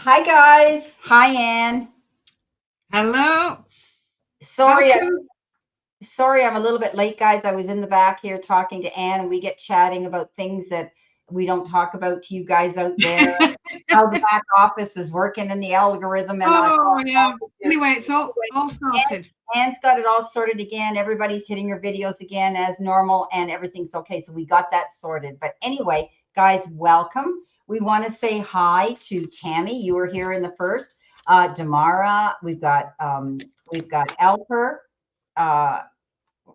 Hi guys. Hi Anne. Hello. Sorry, Welcome. sorry I'm a little bit late, guys. I was in the back here talking to Anne, and we get chatting about things that we don't talk about to you guys out there. How the back office is working in the algorithm, and I Oh, all yeah. the Anyway, it's anyway, all sorted. Anne's got it all sorted again. Everybody's hitting your videos again as normal, and everything's okay. So we got that sorted. But anyway, guys, welcome. We want to say hi to Tammy. You were here in the first. Damara. We've got Elper. Uh,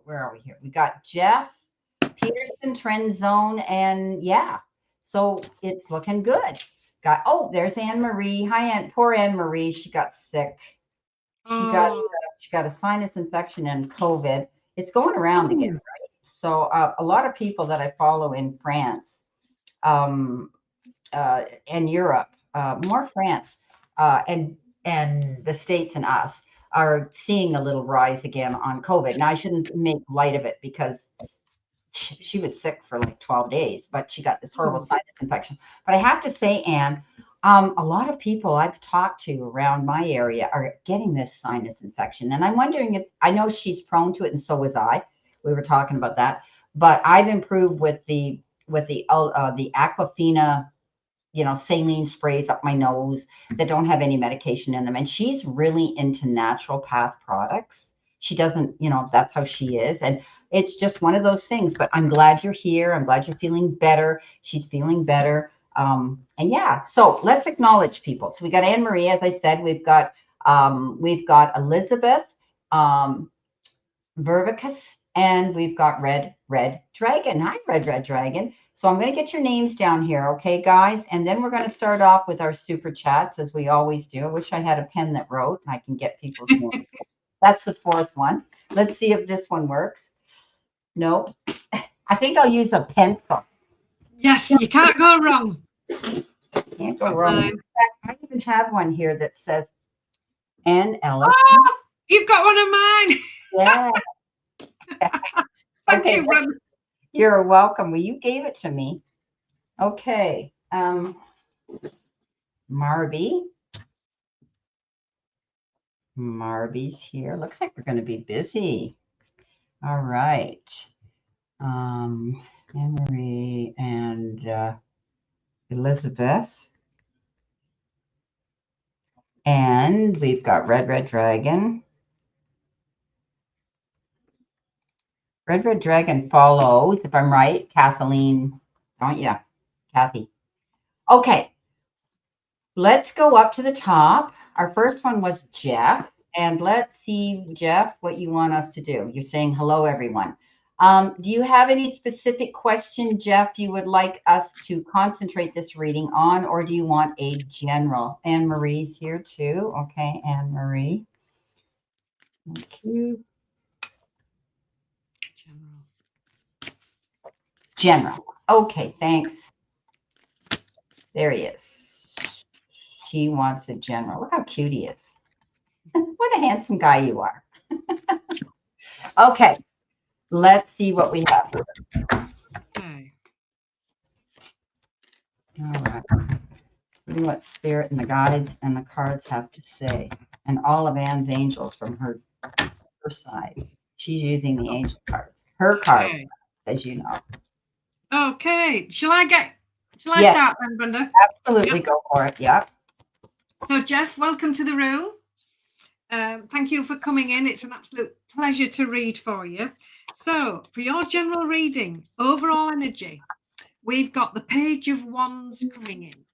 where are we here? We got Jeff, Peterson, Trend Zone, and yeah. So it's looking good. There's Anne Marie. Hi, poor Anne Marie. She got sick. She got Oh, she got a sinus infection and COVID. It's going around again, oh, right? So a lot of people that I follow in France, um, and Europe, more France, and the States and us are seeing a little rise again on COVID. Now I shouldn't make light of it because she was sick for like 12 days, but she got this horrible oh. sinus infection. But I have to say, Anne, a lot of people I've talked to around my area are getting this sinus infection. And I'm wondering if I know she's prone to it, and so was I. We were talking about that. But I've improved with the Aquafina, saline sprays up my nose that don't have any medication in them. And she's really into naturopath products. She doesn't, that's how she is. And it's just one of those things. But I'm glad you're here. I'm glad you're feeling better. She's feeling better. And yeah, so let's acknowledge people. So we got Anne Marie, as I said, we've got Elizabeth, Vervicus, and we've got Red Dragon. Hi, Red Dragon. So I'm going to get your names down here, okay, guys? And then we're going to start off with our super chats, as we always do. I wish I had a pen that wrote, and I can get people's names. That's the fourth one. Let's see if this one works. No, I think I'll use a pencil. Yes, you can't go wrong. Can't go Got wrong. In mine. fact, I even have one here that says Ann Ellis. Oh, you've got one of mine. Yeah. Thank Okay, you, Brenda. you're welcome. Well, you gave it to me. Okay. Marby. Marby's here. Looks like we're going to be busy. All right. Anne Marie and Elizabeth. And we've got Red Dragon. Red Dragon follows, if I'm right, Kathleen. Oh, yeah, Kathy. Okay. Let's go up to the top. Our first one was Jeff. And let's see, Jeff, what you want us to do. You're saying hello, everyone. Do you have any specific question, Jeff, you would like us to concentrate this reading on, or do you want a general? Anne Marie's here too. Okay, Anne Marie. Thank you. General. Okay, thanks. There he is. He wants a general. Look how cute he is. What a handsome guy you are. Okay, let's see what we have. Okay. All right. See what Spirit and the guides and the cards have to say. And all of Anne's angels from her side. She's using the angel cards. Her card, Okay. as you know. Okay. Shall I Yes, start then, Brenda? absolutely. Yep. Go for it. Yeah. So, Jeff, welcome to the room. Thank you for coming in. It's an absolute pleasure to read for you. So, for your general reading, overall energy, we've got the Page of Wands coming in.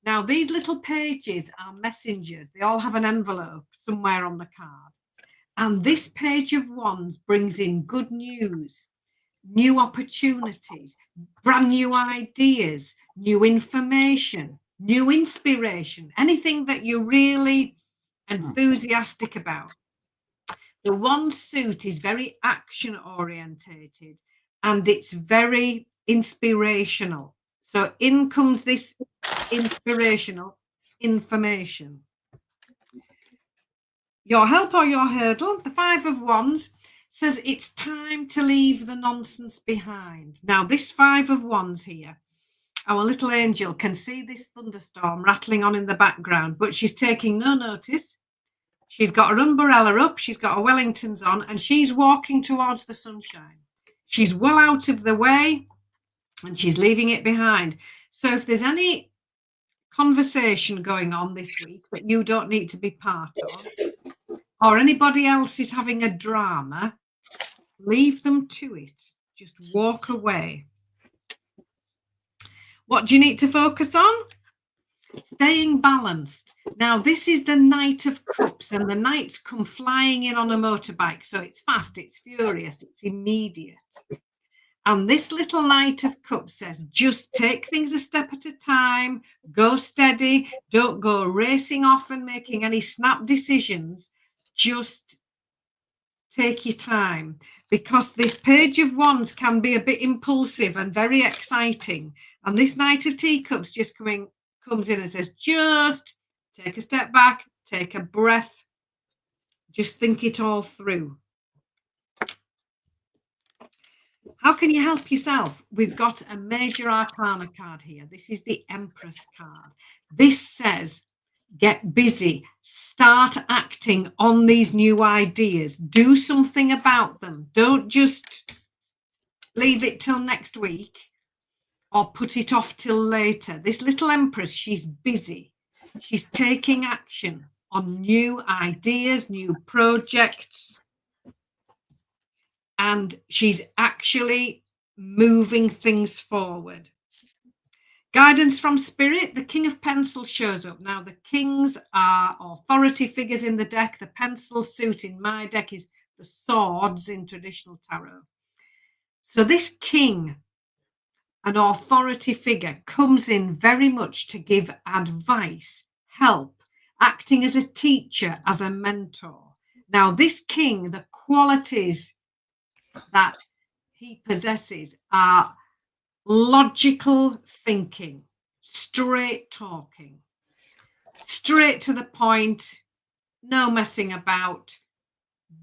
Now, these little pages are messengers. They all have an envelope somewhere on the card. And this Page of Wands brings in good news, new opportunities, brand new ideas, new information, new inspiration, anything that you're really enthusiastic about. The wand suit is very action orientated and it's very inspirational. So in comes this inspirational information. Your help or your hurdle, the Five of Wands, says it's time to leave the nonsense behind. Now, this Five of Wands here Our little angel can see this thunderstorm rattling on in the background, but she's taking no notice. She's got her umbrella up, she's got her Wellingtons on, and she's walking towards the sunshine. She's well out of the way, and she's leaving it behind. So if there's any conversation going on this week that you don't need to be part of, or anybody else is having a drama, leave them to it. Just walk away. What do you need to focus on? Staying balanced. Now, this is the Knight of Cups, and the Knights come flying in on a motorbike. So it's fast, it's furious, it's immediate. And this little Knight of Cups says, just take things a step at a time, go steady, don't go racing off and making any snap decisions. Just take your time, because this Page of Wands can be a bit impulsive and very exciting. And this Knight of Teacups just comes in and says, just take a step back, take a breath, just think it all through. How can you help yourself? We've got a Major Arcana card here. This is the Empress card. This says, get busy, start acting on these new ideas, do something about them. Don't just leave it till next week or put it off till later. This little Empress, she's busy. She's taking action on new ideas, new projects, and she's actually moving things forward. Guidance from Spirit, the King of Pencils shows up. Now, the kings are authority figures in the deck. The pencil suit in my deck is the swords in traditional tarot. So this king, an authority figure, comes in very much to give advice, help, acting as a teacher, as a mentor. Now, this king, the qualities that he possesses are logical thinking, straight talking, straight to the point, no messing about,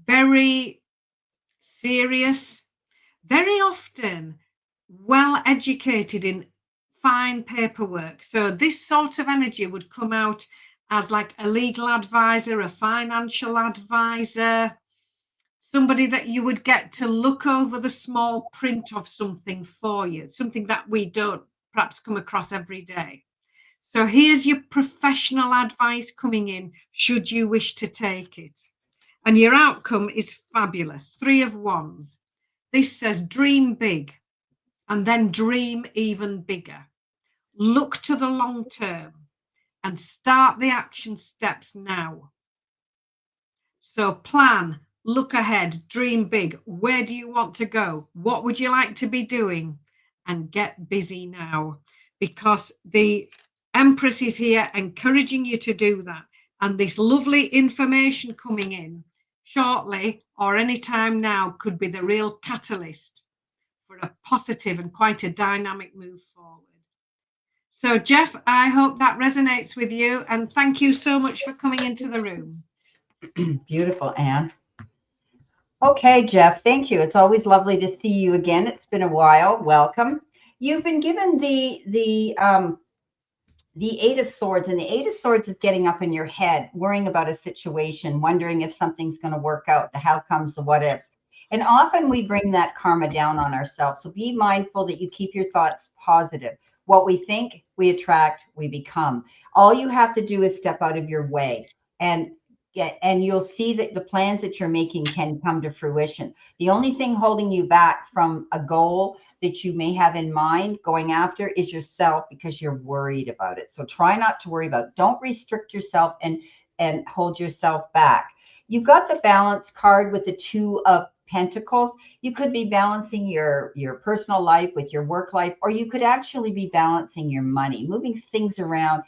very serious, very often well educated in fine paperwork. So this sort of energy would come out as like a legal advisor, a financial advisor, somebody that you would get to look over the small print of something for you, something that we don't perhaps come across every day. So here's your professional advice coming in, should you wish to take it. And your outcome is fabulous. 3 of Wands. This says dream big and then dream even bigger. Look to the long term and start the action steps now. So plan, look ahead, dream big. Where do you want to go? What would you like to be doing? And get busy now, because the Empress is here encouraging you to do that. And this lovely information coming in shortly or any time now could be the real catalyst for a positive and quite a dynamic move forward. So, Jeff, I hope that resonates with you. And thank you so much for coming into the room. Beautiful, Anne. Okay, Jeff, thank you. It's always lovely to see you again. It's been a while. Welcome. You've been given the 8 of Swords, and the 8 of Swords is getting up in your head, worrying about a situation, wondering if something's going to work out, the how comes, the what ifs. And often we bring that karma down on ourselves. So be mindful that you keep your thoughts positive. What we think, we attract, we become. All you have to do is step out of your way, and you'll see that the plans that you're making can come to fruition. The only thing holding you back from a goal that you may have in mind going after is yourself, because you're worried about it. So try not to worry about it. Don't restrict yourself and hold yourself back. You've got the balance card with the 2 of Pentacles. You could be balancing your personal life with your work life, or you could actually be balancing your money, moving things around,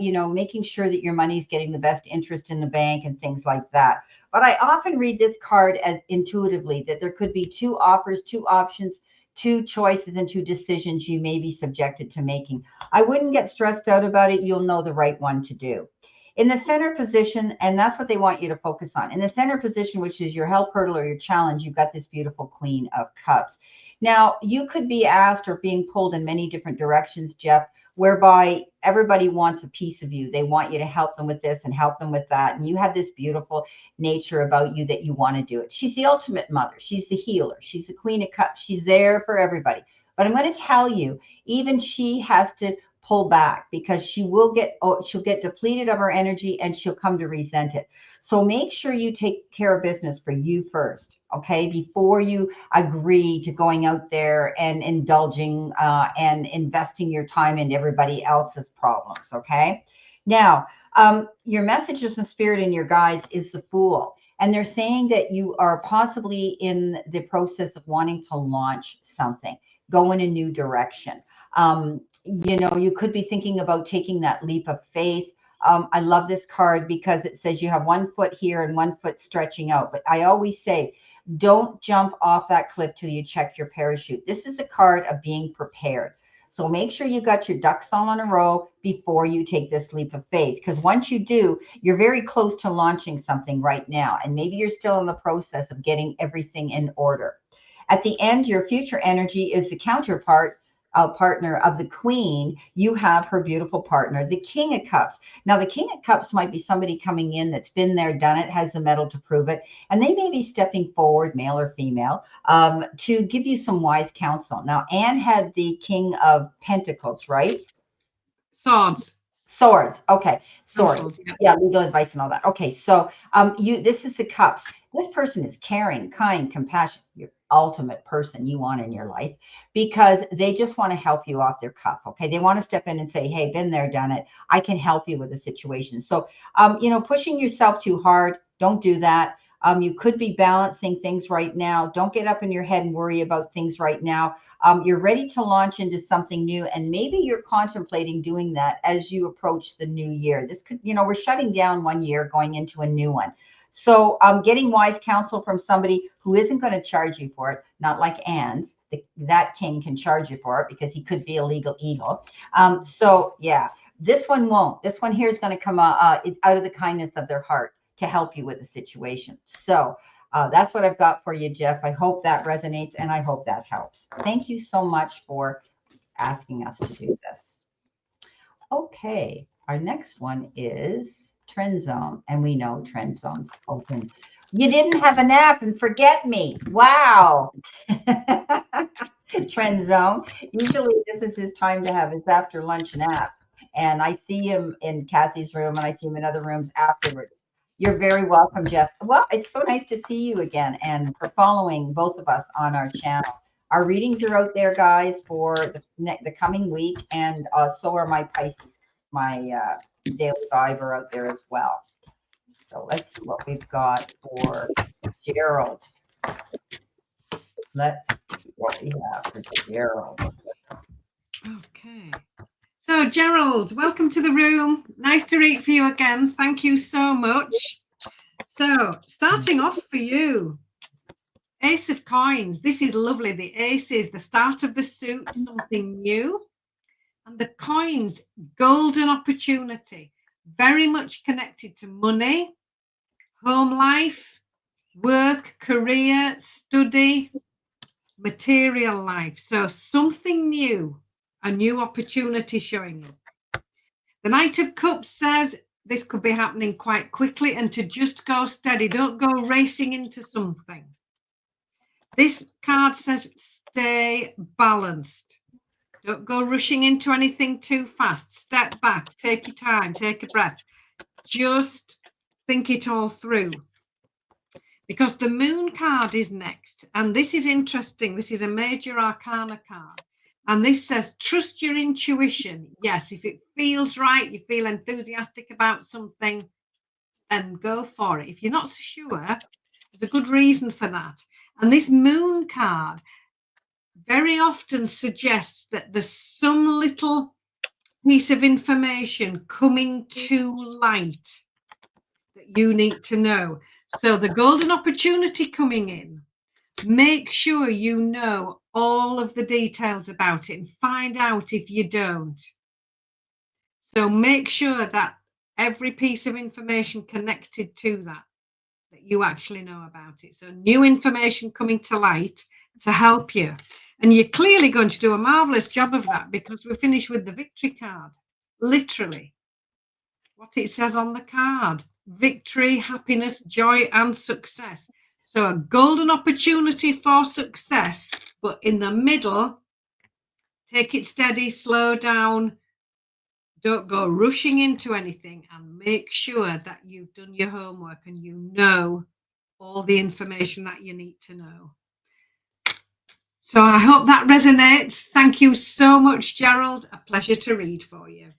making sure that your money is getting the best interest in the bank and things like that. But I often read this card as intuitively that there could be 2 offers, 2 options, 2 choices, and 2 decisions you may be subjected to making. I wouldn't get stressed out about it. You'll know the right one to do. In the center position, and that's what they want you to focus on. In the center position, which is your help hurdle or your challenge, you've got this beautiful Queen of Cups. Now, you could be asked or being pulled in many different directions, Jeff, whereby everybody wants a piece of you. They want you to help them with this and help them with that. And you have this beautiful nature about you that you want to do it. She's the ultimate mother. She's the healer. She's the queen of cups. She's there for everybody. But I'm going to tell you, even she has to pull back because she'll get depleted of her energy and she'll come to resent it. So make sure you take care of business for you first, okay, before you agree to going out there and indulging and investing your time in everybody else's problems, okay? Now, your messages from spirit and your guides is the Fool. And they're saying that you are possibly in the process of wanting to launch something, go in a new direction. You could be thinking about taking that leap of faith. I love this card because it says you have one foot here and one foot stretching out. But I always say, don't jump off that cliff till you check your parachute. This is a card of being prepared. So make sure you got your ducks all in a row before you take this leap of faith. Because once you do, you're very close to launching something right now. And maybe you're still in the process of getting everything in order. At the end, your future energy is the counterpart partner of the queen. You have her beautiful partner, the king of cups. Now, the king of cups might be somebody coming in that's been there, done it, has the metal to prove it. And they may be stepping forward, male or female, to give you some wise counsel. Now, Anne had the king of pentacles, right? Swords. Swords. Okay. Swords. Pencils, yeah. Yeah, legal advice and all that. Okay. So this is the cups. This person is caring, kind, compassionate, your ultimate person you want in your life, because they just want to help you off their cuff. Okay. They want to step in and say, hey, been there, done it. I can help you with the situation. So pushing yourself too hard, don't do that. You could be balancing things right now. Don't get up in your head and worry about things right now. You're ready to launch into something new, and maybe you're contemplating doing that as you approach the new year. This could, we're shutting down one year, going into a new one. So getting wise counsel from somebody who isn't going to charge you for it, not like Anne's. That king can charge you for it because he could be a legal eagle. So yeah, this one won't. This one here is going to come out of the kindness of their heart to help you with the situation. So that's what I've got for you, Jeff. I hope that resonates and I hope that helps. Thank you so much for asking us to do this. Okay, our next one is Trend Zone, and we know Trend Zone's open. You didn't have a nap and forget me. Wow. Trend Zone. Usually this is his time to have his after lunch nap. And I see him in Kathy's room and I see him in other rooms afterward. You're very welcome, Jeff. Well, it's so nice to see you again and for following both of us on our channel. Our readings are out there, guys, for the coming week, and so are my Pisces. My daily vibe are out there as well. So let's see what we've got for Gerald. Let's see what we have for Gerald. Okay. So, Gerald, welcome to the room. Nice to read for you again. Thank you so much. So, starting off for you, Ace of Coins. This is lovely. The ace is the start of the suit, something new. And the coins, golden opportunity, very much connected to money, home life, work, career, study, material life. So something new, a new opportunity showing up. The Knight of Cups says this could be happening quite quickly and to just go steady. Don't go racing into something. This card says stay balanced. Don't go rushing into anything too fast. Step back, take your time, take a breath. Just think it all through. Because the Moon card is next. And this is interesting. This is a major arcana card. And this says, trust your intuition. Yes, if it feels right, you feel enthusiastic about something, then go for it. If you're not so sure, there's a good reason for that. And this Moon card very often suggests that there's some little piece of information coming to light that you need to know. So the golden opportunity coming in, make sure you know all of the details about it and find out if you don't. So make sure that every piece of information connected to that you actually know about it. So new information coming to light to help you. And you're clearly going to do a marvelous job of that, because we're finished with the victory card. Literally, what it says on the card: victory, happiness, joy, and success. So a golden opportunity for success, but in the middle, take it steady, slow down, don't go rushing into anything, and make sure that you've done your homework and you know all the information that you need to know. So I hope that resonates. Thank you so much, Gerald. A pleasure to read for you.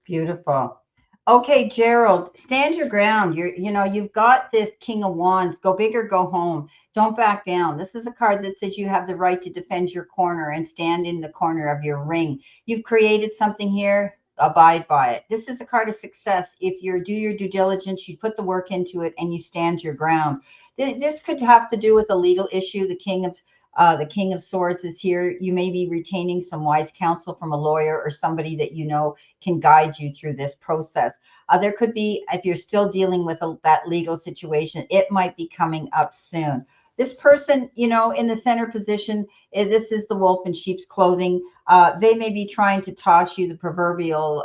Beautiful. Okay, Gerald, stand your ground. You've got this King of Wands. Go big or go home. Don't back down. This is a card that says you have the right to defend your corner and stand in the corner of your ring. You've created something here. Abide by it. This is a card of success. If you do your due diligence, you put the work into it, and you stand your ground. This could have to do with a legal issue. The King of Swords is here. You may be retaining some wise counsel from a lawyer or somebody that you know can guide you through this process. There could be, if you're still dealing with that legal situation, it might be coming up soon. This person, in the center position, this is the wolf in sheep's clothing. They may be trying to toss you the proverbial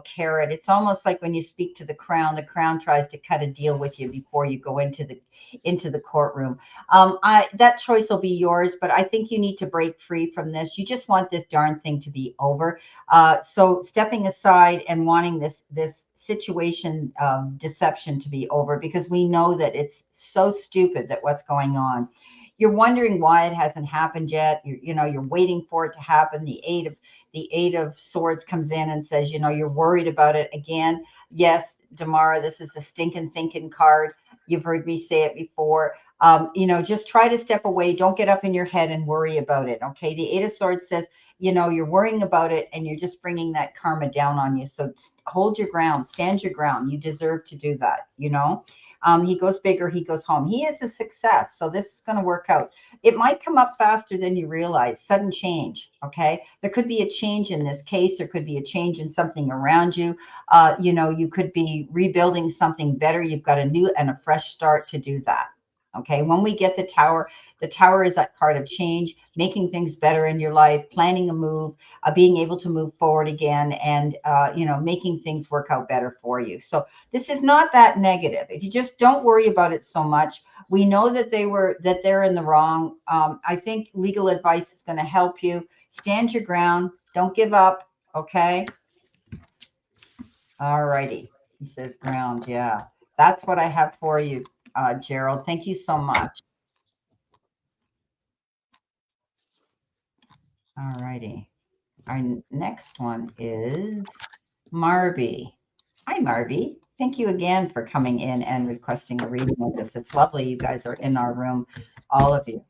carrot. It's almost like when you speak to the crown tries to cut a deal with you before you go into the courtroom. That choice will be yours, but I think you need to break free from this. You just want this darn thing to be over. So stepping aside and wanting this situation deception to be over, because we know that it's so stupid that what's going on. You're wondering why it hasn't happened yet. You're waiting for it to happen. The eight of swords comes in and says, you're worried about it again. Yes, Damara, this is the stinking thinking card. You've heard me say it before. Just try to step away. Don't get up in your head and worry about it. Okay. The Eight of Swords says, you're worrying about it and you're just bringing that karma down on you. So hold your ground, stand your ground. You deserve to do that. He goes big or he goes home. He is a success. So this is going to work out. It might come up faster than you realize. Sudden change. Okay. There could be a change in this case. There could be a change in something around you. You could be rebuilding something better. You've got a new and a fresh start to do that. Okay. When we get the tower is that card of change, making things better in your life, planning a move, being able to move forward again, and, making things work out better for you. So this is not that negative. If you just don't worry about it so much. We know that they're in the wrong. I think legal advice is going to help you. Stand your ground. Don't give up. Okay. All righty. He says ground. Yeah. That's what I have for you, Gerald. Thank you so much. All righty. Our next one is Marby. Hi, Marby. Thank you again for coming in and requesting a reading with us. It's lovely you guys are in our room, all of you.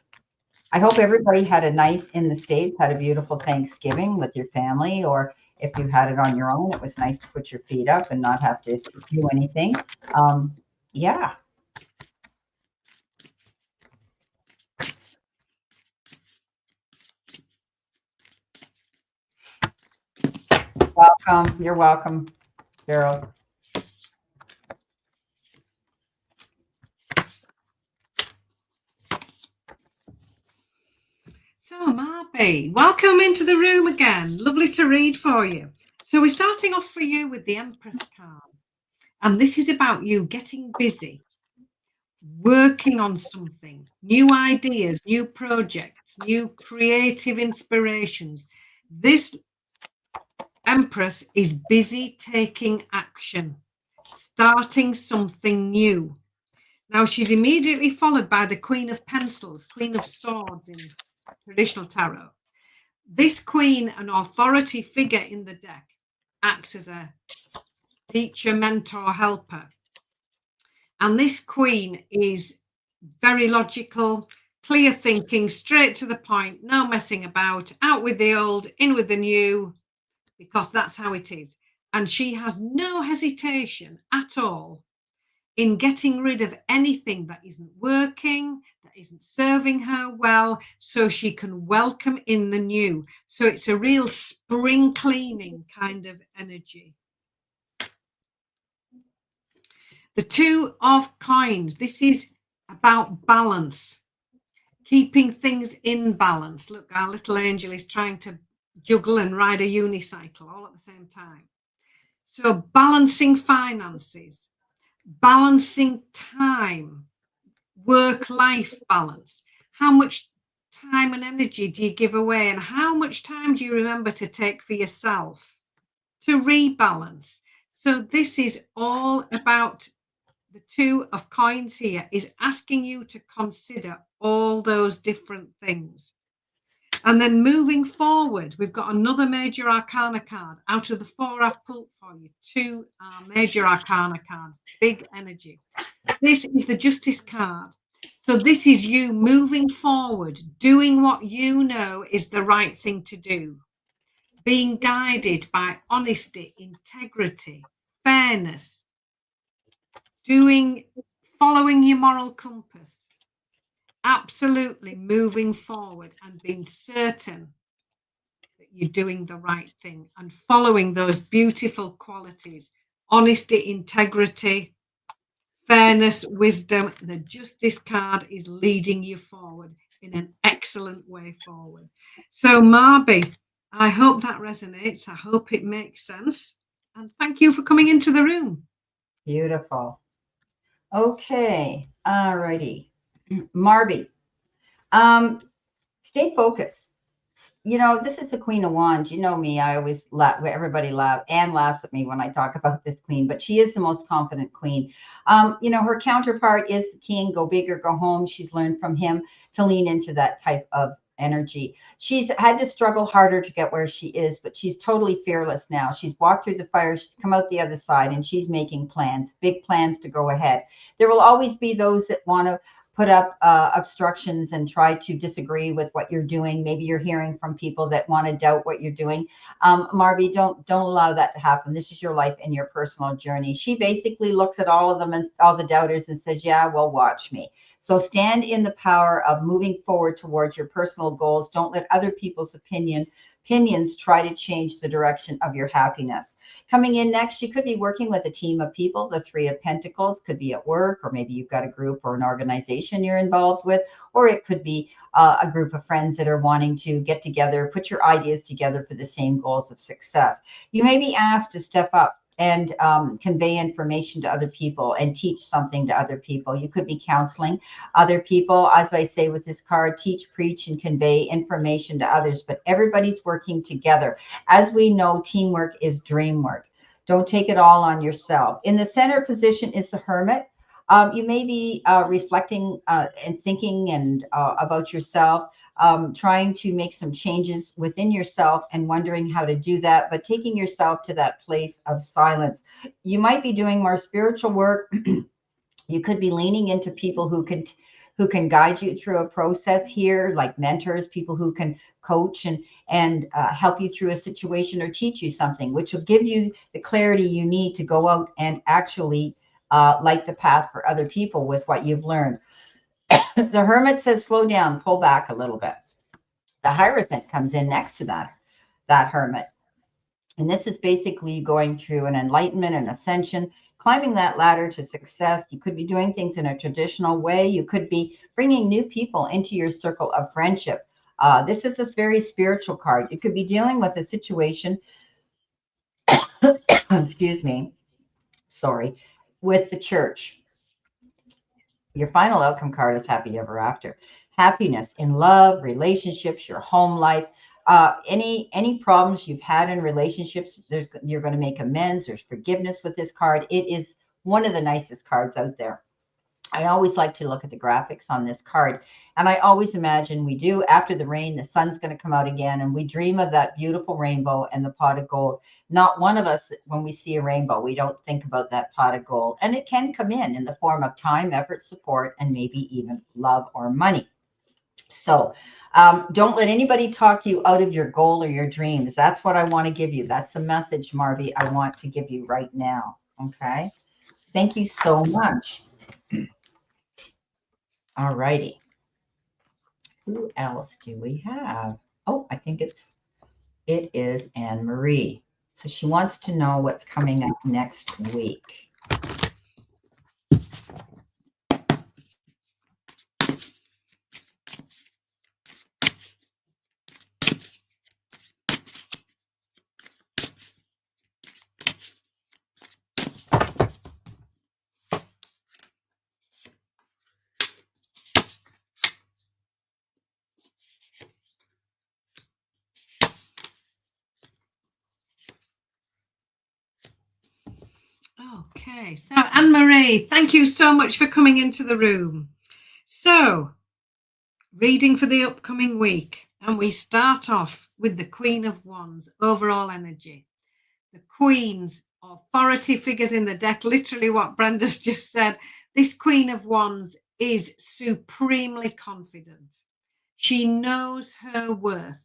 I hope everybody had in the States, had a beautiful Thanksgiving with your family, or if you had it on your own, it was nice to put your feet up and not have to do anything. Yeah. Welcome. You're welcome, Gerald. So, Marby, welcome into the room again. Lovely to read for you. So we're starting off for you with the Empress card. And this is about you getting busy, working on something, new ideas, new projects, new creative inspirations. This Empress is busy taking action, starting something new. Now, she's immediately followed by the Queen of Pencils, Queen of Swords in traditional tarot. This queen, an authority figure in the deck, acts as a teacher, mentor, helper. And this queen is very logical, clear thinking, straight to the point, no messing about, out with the old, in with the new, because that's how it is. And she has no hesitation at all in getting rid of anything that isn't working, that isn't serving her well, so she can welcome in the new. So it's a real spring cleaning kind of energy. The Two of Coins. This is about balance, keeping things in balance. Look, our little angel is trying to juggle and ride a unicycle all at the same time. So balancing finances, balancing time, work-life balance. How much time and energy do you give away, and how much time do you remember to take for yourself to rebalance? So this is all about the two of coins here, is asking you to consider all those different things. And then moving forward, we've got another major arcana card. Out of the 4 I've pulled for you, 2 are major arcana cards, big energy. This is the Justice card. So this is you moving forward, doing what you know is the right thing to do, being guided by honesty, integrity, fairness, following your moral compass, absolutely moving forward and being certain that you're doing the right thing and following those beautiful qualities: honesty, integrity, fairness, wisdom. The Justice card is leading you forward in an excellent way forward. So Marby, I hope that resonates. I hope it makes sense. And thank you for coming into the room. Beautiful. Okay. All righty. Marby, stay focused. You know, this is the Queen of Wands. You know me. I always laugh. Everybody laughs at me when I talk about this queen, but she is the most confident queen. You know, her counterpart is the king. Go big or go home. She's learned from him to lean into that type of energy. She's had to struggle harder to get where she is, but she's totally fearless now. She's walked through the fire. She's come out the other side, and she's making plans, big plans to go ahead. There will always be those that want to put up obstructions and try to disagree with what you're doing. Maybe you're hearing from people that want to doubt what you're doing. Marby, don't allow that to happen. This is your life and your personal journey. She basically looks at all of them and all the doubters and says, yeah, well, watch me. So stand in the power of moving forward towards your personal goals. Don't let other people's opinions try to change the direction of your happiness. Coming in next, you could be working with a team of people. The 3 of Pentacles could be at work, or maybe you've got a group or an organization you're involved with, or it could be a group of friends that are wanting to get together, put your ideas together for the same goals of success. You may be asked to step up and convey information to other people and teach something to other people. You could be counseling other people. As I say with this card, teach, preach, and convey information to others, but everybody's working together. As we know, teamwork is dream work. Don't take it all on yourself. In the center position is the Hermit. You may be reflecting and thinking and about yourself, trying to make some changes within yourself and wondering how to do that, but taking yourself to that place of silence. You might be doing more spiritual work. You could be leaning into people who can guide you through a process here, like mentors, people who can coach and help you through a situation or teach you something, which will give you the clarity you need to go out and actually light the path for other people with what you've learned. The Hermit says, slow down, pull back a little bit. The Hierophant comes in next to that Hermit. And this is basically going through an enlightenment and ascension, climbing that ladder to success. You could be doing things in a traditional way. You could be bringing new people into your circle of friendship. This is a very spiritual card. You could be dealing with a situation, excuse me, sorry, with the church. Your final outcome card is happy ever after. Happiness in love, relationships, your home life. Any problems you've had in relationships, you're going to make amends. There's forgiveness with this card. It is one of the nicest cards out there. I always like to look at the graphics on this card, and I always imagine we do, after the rain, the sun's going to come out again, and we dream of that beautiful rainbow and the pot of gold. Not one of us, when we see a rainbow, we don't think about that pot of gold, and it can come in the form of time, effort, support, and maybe even love or money. So don't let anybody talk you out of your goal or your dreams. That's what I want to give you. That's the message, Marby, I want to give you right now. Okay. Thank you so much. All righty. Who else do we have? Oh, I think it is Anne Marie. So she wants to know what's coming up next week. Okay, so Anne-Marie, thank you so much for coming into the room. So, reading for the upcoming week, and we start off with the Queen of Wands, overall energy. The Queen's authority figures in the deck, literally what Brenda's just said. This Queen of Wands is supremely confident. She knows her worth.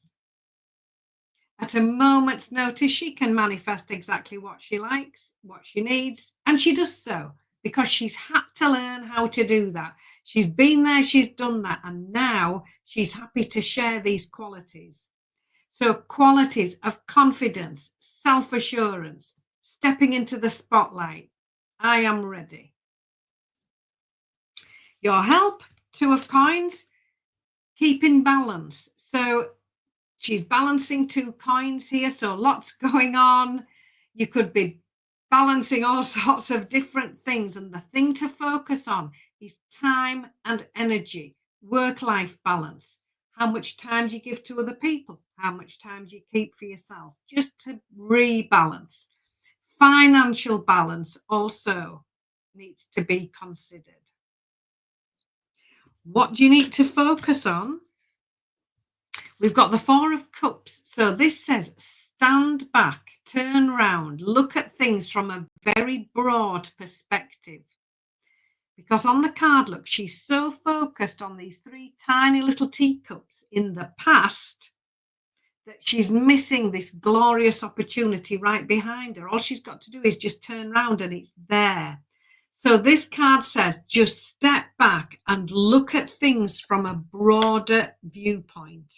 At a moment's notice, she can manifest exactly what she likes, what she needs, and she does so because she's had to learn how to do that. She's been there, she's done that, and now she's happy to share these qualities. So qualities of confidence, self-assurance, stepping into the spotlight. I am ready. Your help, Two of Coins, keeping balance. So she's balancing two coins here, so lots going on. You could be balancing all sorts of different things, and the thing to focus on is time and energy, work-life balance. How much time do you give to other people? How much time do you keep for yourself? Just to rebalance. Financial balance also needs to be considered. What do you need to focus on? We've got the Four of Cups. So this says, stand back, turn round, look at things from a very broad perspective. Because on the card, look, she's so focused on these three tiny little teacups in the past that she's missing this glorious opportunity right behind her. All she's got to do is just turn around and it's there. So this card says, just step back and look at things from a broader viewpoint.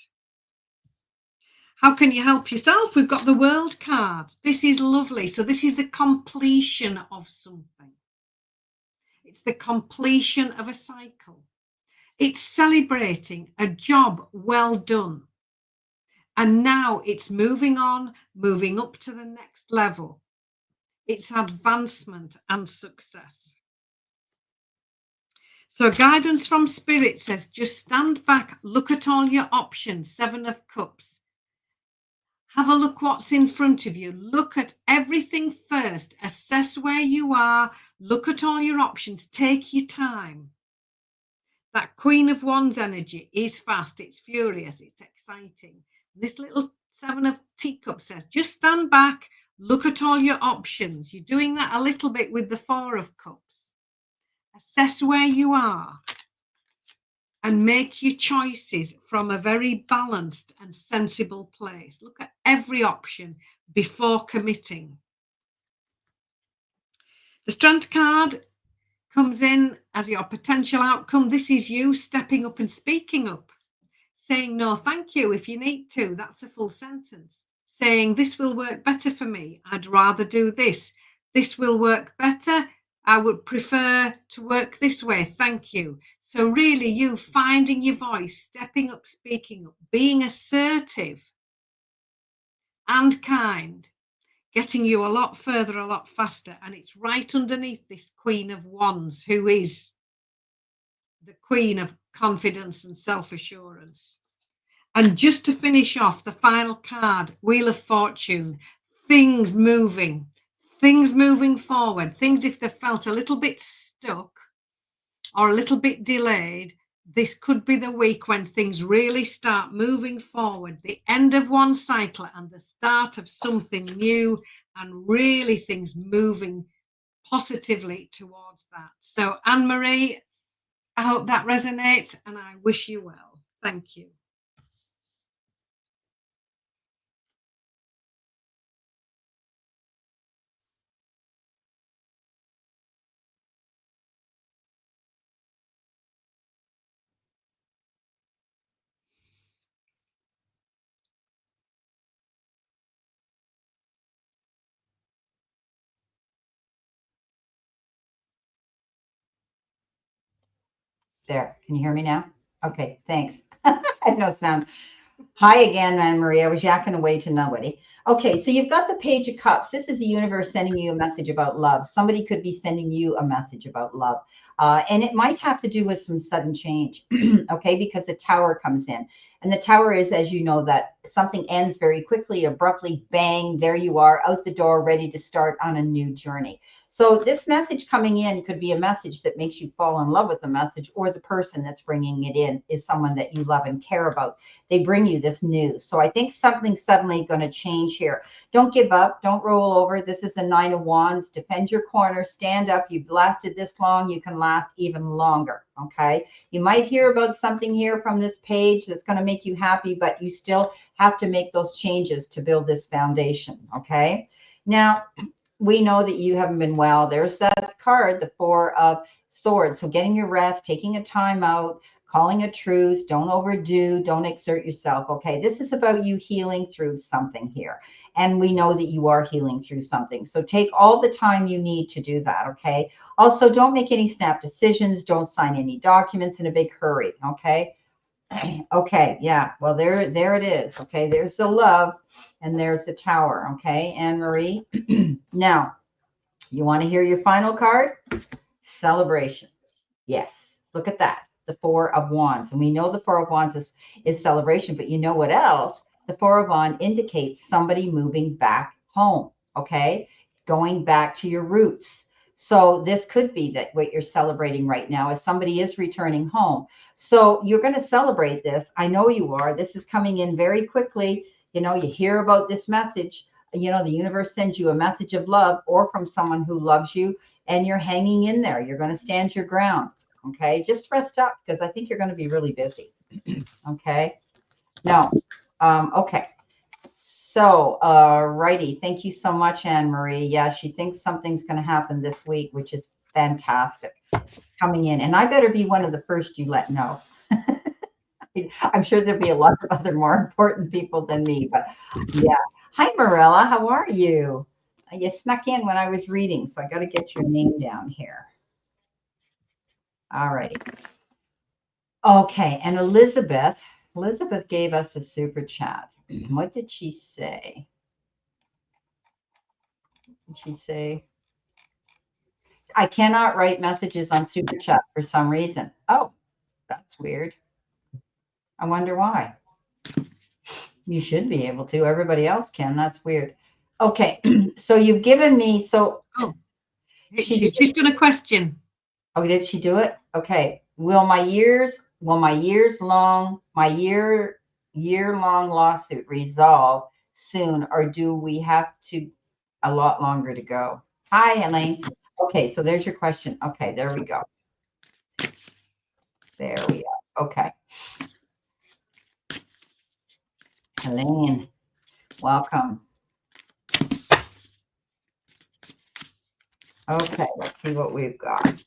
How can you help yourself? We've got the World card. This is lovely. So this is the completion of something. It's the completion of a cycle. It's celebrating a job well done. And now it's moving on, moving up to the next level. It's advancement and success. So guidance from Spirit says, just stand back, look at all your options, Seven of Cups. Have a look what's in front of you. Look at everything first. Assess where you are. Look at all your options. Take your time. That Queen of Wands energy is fast. It's furious. It's exciting. This little Seven of Teacups says, just stand back. Look at all your options. You're doing that a little bit with the Four of Cups. Assess where you are and make your choices from a very balanced and sensible place. Look at every option before committing. The Strength card comes in as your potential outcome. This is you stepping up and speaking up, saying no thank you if you need to. That's a full sentence. Saying this will work better for me. I'd rather do this. This will work better. I would prefer to work this way. Thank you. So really you finding your voice, stepping up, speaking up, being assertive and kind, getting you a lot further, a lot faster. And it's right underneath this Queen of Wands, who is the Queen of confidence and self-assurance. And just to finish off, the final card, Wheel of Fortune, things moving forward, things if they felt a little bit stuck or a little bit delayed, this could be the week when things really start moving forward, the end of one cycle and the start of something new, and really things moving positively towards that. So Anne-Marie, I hope that resonates and I wish you well. Thank you. There, can you hear me now? Okay, thanks. I had no sound. Hi again, Anne Marie. I was yakking away to nobody. Okay, so you've got the Page of Cups. This is the universe sending you a message about love. Somebody could be sending you a message about love. And it might have to do with some sudden change, okay, because the Tower comes in. And the Tower is, as you know, that something ends very quickly, abruptly, bang, there you are, out the door, ready to start on a new journey. So this message coming in could be a message that makes you fall in love with the message, or the person that's bringing it in is someone that you love and care about. They bring you this news. So I think something's suddenly going to change here. Don't give up. Don't roll over. This is a 9 of Wands. Defend your corner. Stand up. You've lasted this long. You can last even longer. Okay. You might hear about something here from this page that's going to make you happy, but you still have to make those changes to build this foundation. Okay. Now, we know that you haven't been well. There's that card, the 4 of Swords. So getting your rest, taking a time out, calling a truce, don't overdo, don't exert yourself. Okay. This is about you healing through something here. And we know that you are healing through something. So take all the time you need to do that. Okay. Also, don't make any snap decisions. Don't sign any documents in a big hurry. Okay. Okay. Yeah. Well, there it is. Okay. There's the Love and there's the Tower. Okay. Anne Marie. Now, you want to hear your final card? Celebration. Yes. Look at that. The 4 of Wands. And we know the 4 of Wands is celebration, but you know what else? The 4 of Wands indicates somebody moving back home. Okay. Going back to your roots. So this could be that what you're celebrating right now is somebody is returning home. So you're going to celebrate this. I know you are. This is coming in very quickly. You know, you hear about this message. You know, the universe sends you a message of love or from someone who loves you, and you're hanging in there. You're going to stand your ground. Okay. Just rest up because I think you're going to be really busy. Okay. No. Okay. So, righty. Thank you so much, Anne Marie. Yeah, she thinks something's going to happen this week, which is fantastic. Coming in, and I better be one of the first you let know. I'm sure there'll be a lot of other more important people than me, but yeah. Hi, Marilla. How are you? You snuck in when I was reading, so I got to get your name down here. All right. Okay, and Elizabeth gave us a super chat. What did she say? Did she say, I cannot write messages on super chat for some reason? Oh, that's weird. I wonder why. You should be able to. Everybody else can. That's weird. Okay, so you've given me, so she's done a question. Oh, did she do it? Okay. Will my year-long lawsuit resolve soon, or do we have to a lot longer to go? Hi, Elaine. Okay, so there's your question. Okay, there we go. There we are. Okay. Elaine, welcome. Okay, let's see what we've got.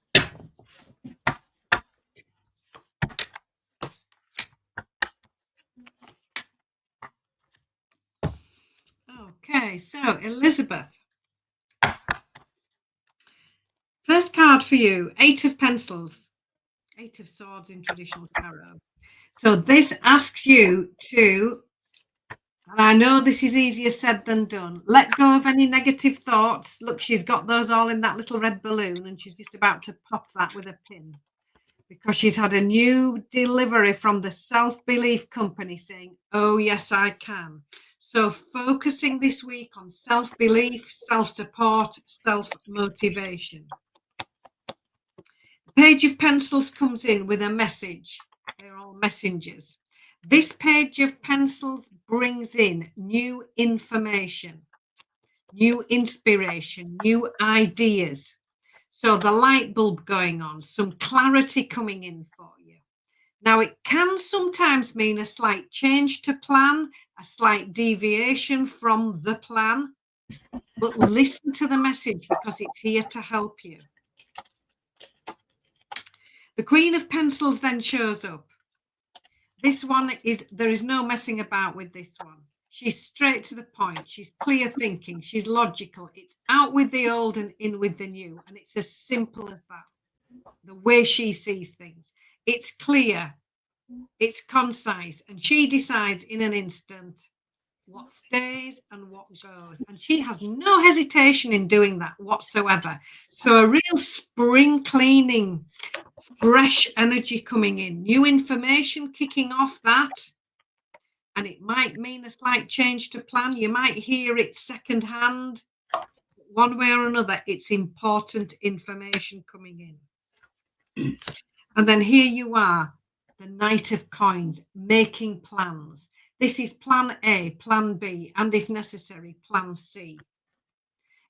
Okay, so Elizabeth. First card for you, 8 of Pencils, 8 of Swords in traditional tarot. So this asks you to, and I know this is easier said than done, let go of any negative thoughts. Look, she's got those all in that little red balloon and she's just about to pop that with a pin because she's had a new delivery from the self-belief company saying, oh, yes, I can. So focusing this week on self-belief, self-support, self-motivation. The Page of Pencils comes in with a message. They're all messengers. This Page of Pencils brings in new information, new inspiration, new ideas. So the light bulb going on, some clarity coming in for you. Now, it can sometimes mean a slight change to plan, a slight deviation from the plan, but listen to the message because it's here to help you. The Queen of Pencils then shows up. This one is, there is no messing about with this one. She's straight to the point. She's clear thinking. She's logical. It's out with the old and in with the new. And it's as simple as that. The way she sees things. It's clear. It's concise. And she decides in an instant what stays and what goes. And she has no hesitation in doing that whatsoever. So a real spring cleaning, fresh energy coming in, new information kicking off that. And it might mean a slight change to plan. You might hear it secondhand. one way or another, it's important information coming in. And then here you are, the Knight of Coins, making plans. This is plan A, plan B, and if necessary, plan C.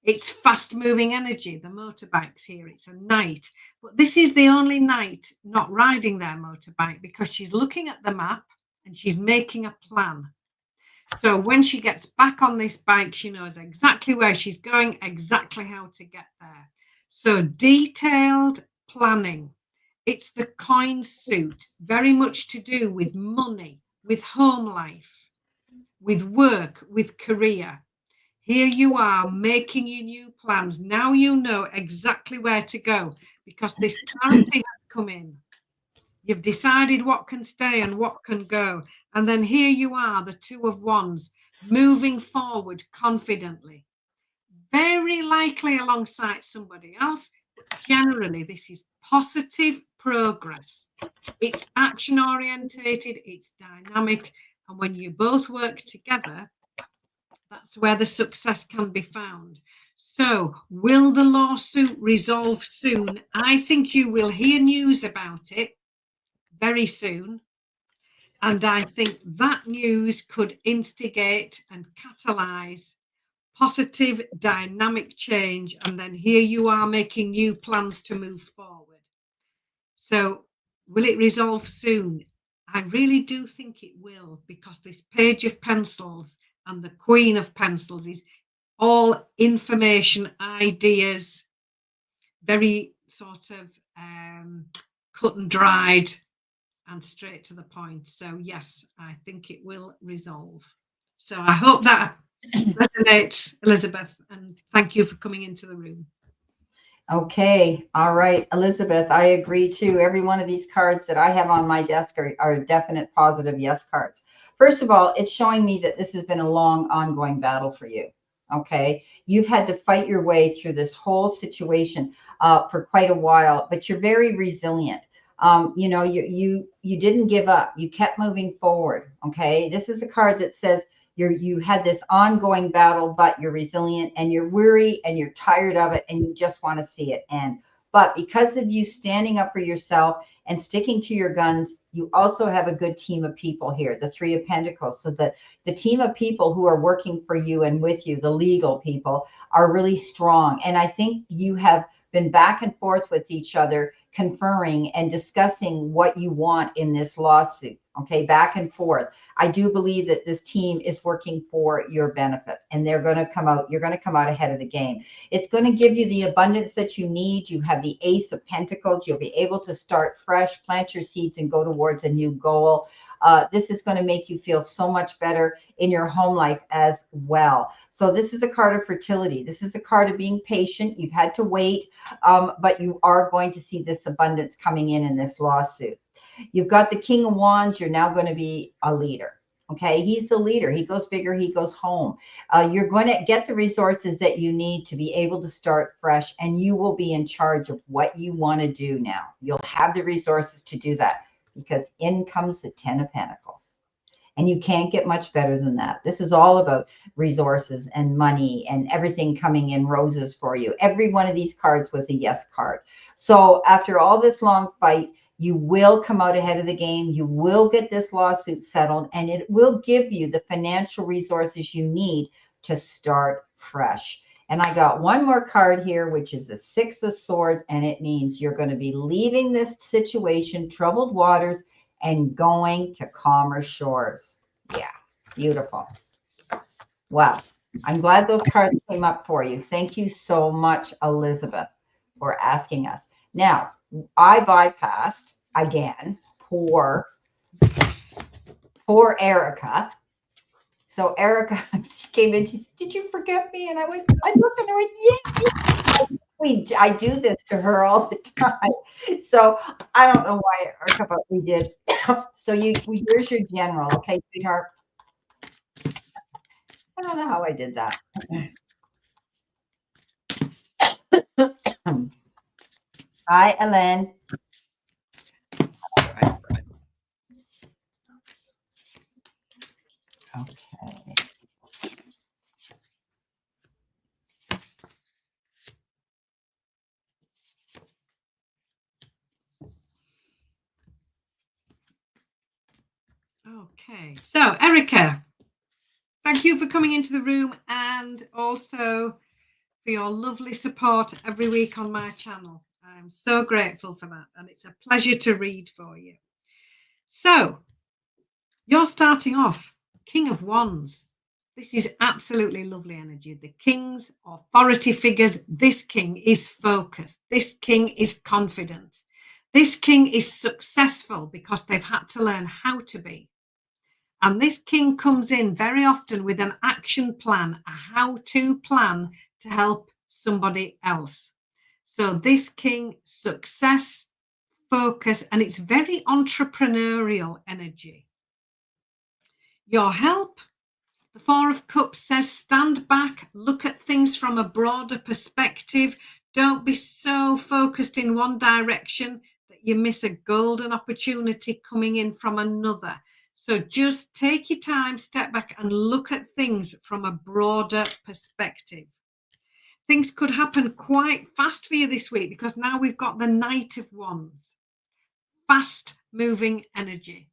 It's fast moving energy, the motorbikes here. It's a knight. But this is the only knight not riding their motorbike because she's looking at the map and she's making a plan. So when she gets back on this bike, she knows exactly where she's going, exactly how to get there. So detailed planning. It's the coin suit, very much to do with money, with home life, with work, with career. Here you are making your new plans. Now you know exactly where to go because this clarity has come in. You've decided what can stay and what can go. And then here you are, the Two of Wands, moving forward confidently. Very likely alongside somebody else, but generally this is positive progress. It's action orientated, it's dynamic. And when you both work together, that's where the success can be found. So, will the lawsuit resolve soon? I think you will hear news about it very soon. And I think that news could instigate and catalyze positive dynamic change. And then here you are making new plans to move forward. So, will it resolve soon? I really do think it will, because this Page of Pencils and the Queen of Pencils is all information, ideas, very sort of cut and dried and straight to the point. So yes, I think it will resolve. So I hope that resonates, Elizabeth, and thank you for coming into the room. Okay. All right, Elizabeth, I agree too. Every one of these cards that I have on my desk are definite positive yes cards. First of all, it's showing me that this has been a long ongoing battle for you. Okay. You've had to fight your way through this whole situation for quite a while, but you're very resilient. You know, you didn't give up. You kept moving forward. Okay. This is a card that says you had this ongoing battle, but you're resilient and you're weary and you're tired of it and you just want to see it end. But because of you standing up for yourself and sticking to your guns, you also have a good team of people here, the Three of Pentacles. So the team of people who are working for you and with you, the legal people, are really strong. And I think you have been back and forth with each other, conferring and discussing what you want in this lawsuit. Okay, back and forth. I do believe that this team is working for your benefit and they're going to come out. You're going to come out ahead of the game. It's going to give you the abundance that you need. You have the Ace of Pentacles. You'll be able to start fresh, plant your seeds and go towards a new goal. This is going to make you feel so much better in your home life as well. So this is a card of fertility. This is a card of being patient. You've had to wait, but you are going to see this abundance coming in this lawsuit. You've got the King of Wands. You're now going to be a leader. Okay, he's the leader. He goes bigger, he goes home. You're going to get the resources that you need to be able to start fresh, and you will be in charge of what you want to do now. You'll have the resources to do that because in comes the Ten of Pentacles. And you can't get much better than that. This is all about resources and money and everything coming in roses for you. Every one of these cards was a yes card. So after all this long fight, you will come out ahead of the game. You will get this lawsuit settled, and it will give you the financial resources you need to start fresh. And I got one more card here, which is the Six of Swords, and it means you're going to be leaving this situation, troubled waters, and going to calmer shores. Yeah, beautiful. Wow. I'm glad those cards came up for you. Thank you so much, Elizabeth, for asking us. Now, I bypassed again poor Erica. So Erica, she came in, she said, "Did you forget me?" And I looked at her, yes. I do this to her all the time. So I don't know why, Erica, but we did. So here's your general, okay, sweetheart? I don't know how I did that. Hi, Ellen. Okay. Okay, so Erica, thank you for coming into the room and also for your lovely support every week on my channel. I'm so grateful for that, and it's a pleasure to read for you. So, you're starting off King of Wands. This is absolutely lovely energy. The king's authority figures. This king is focused. This king is confident. This king is successful because they've had to learn how to be. And this king comes in very often with an action plan, a how-to plan to help somebody else. So this king, success, focus, and it's very entrepreneurial energy. Your help, the Four of Cups says, stand back, look at things from a broader perspective. Don't be so focused in one direction that you miss a golden opportunity coming in from another. So just take your time, step back and look at things from a broader perspective. Things could happen quite fast for you this week because now we've got the Knight of Wands. Fast moving energy.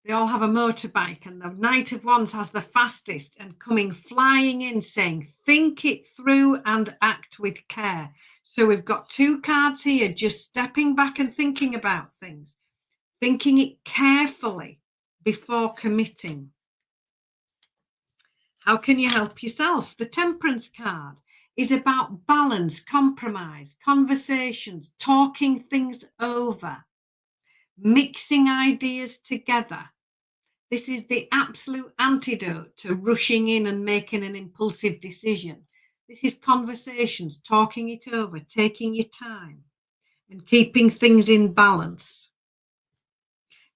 They all have a motorbike and the Knight of Wands has the fastest and coming flying in saying, think it through and act with care. So we've got two cards here, just stepping back and thinking about things, thinking it carefully before committing. How can you help yourself? The Temperance card is about balance, compromise, conversations, talking things over, mixing ideas together. This is the absolute antidote to rushing in and making an impulsive decision. This is conversations, talking it over, taking your time and keeping things in balance.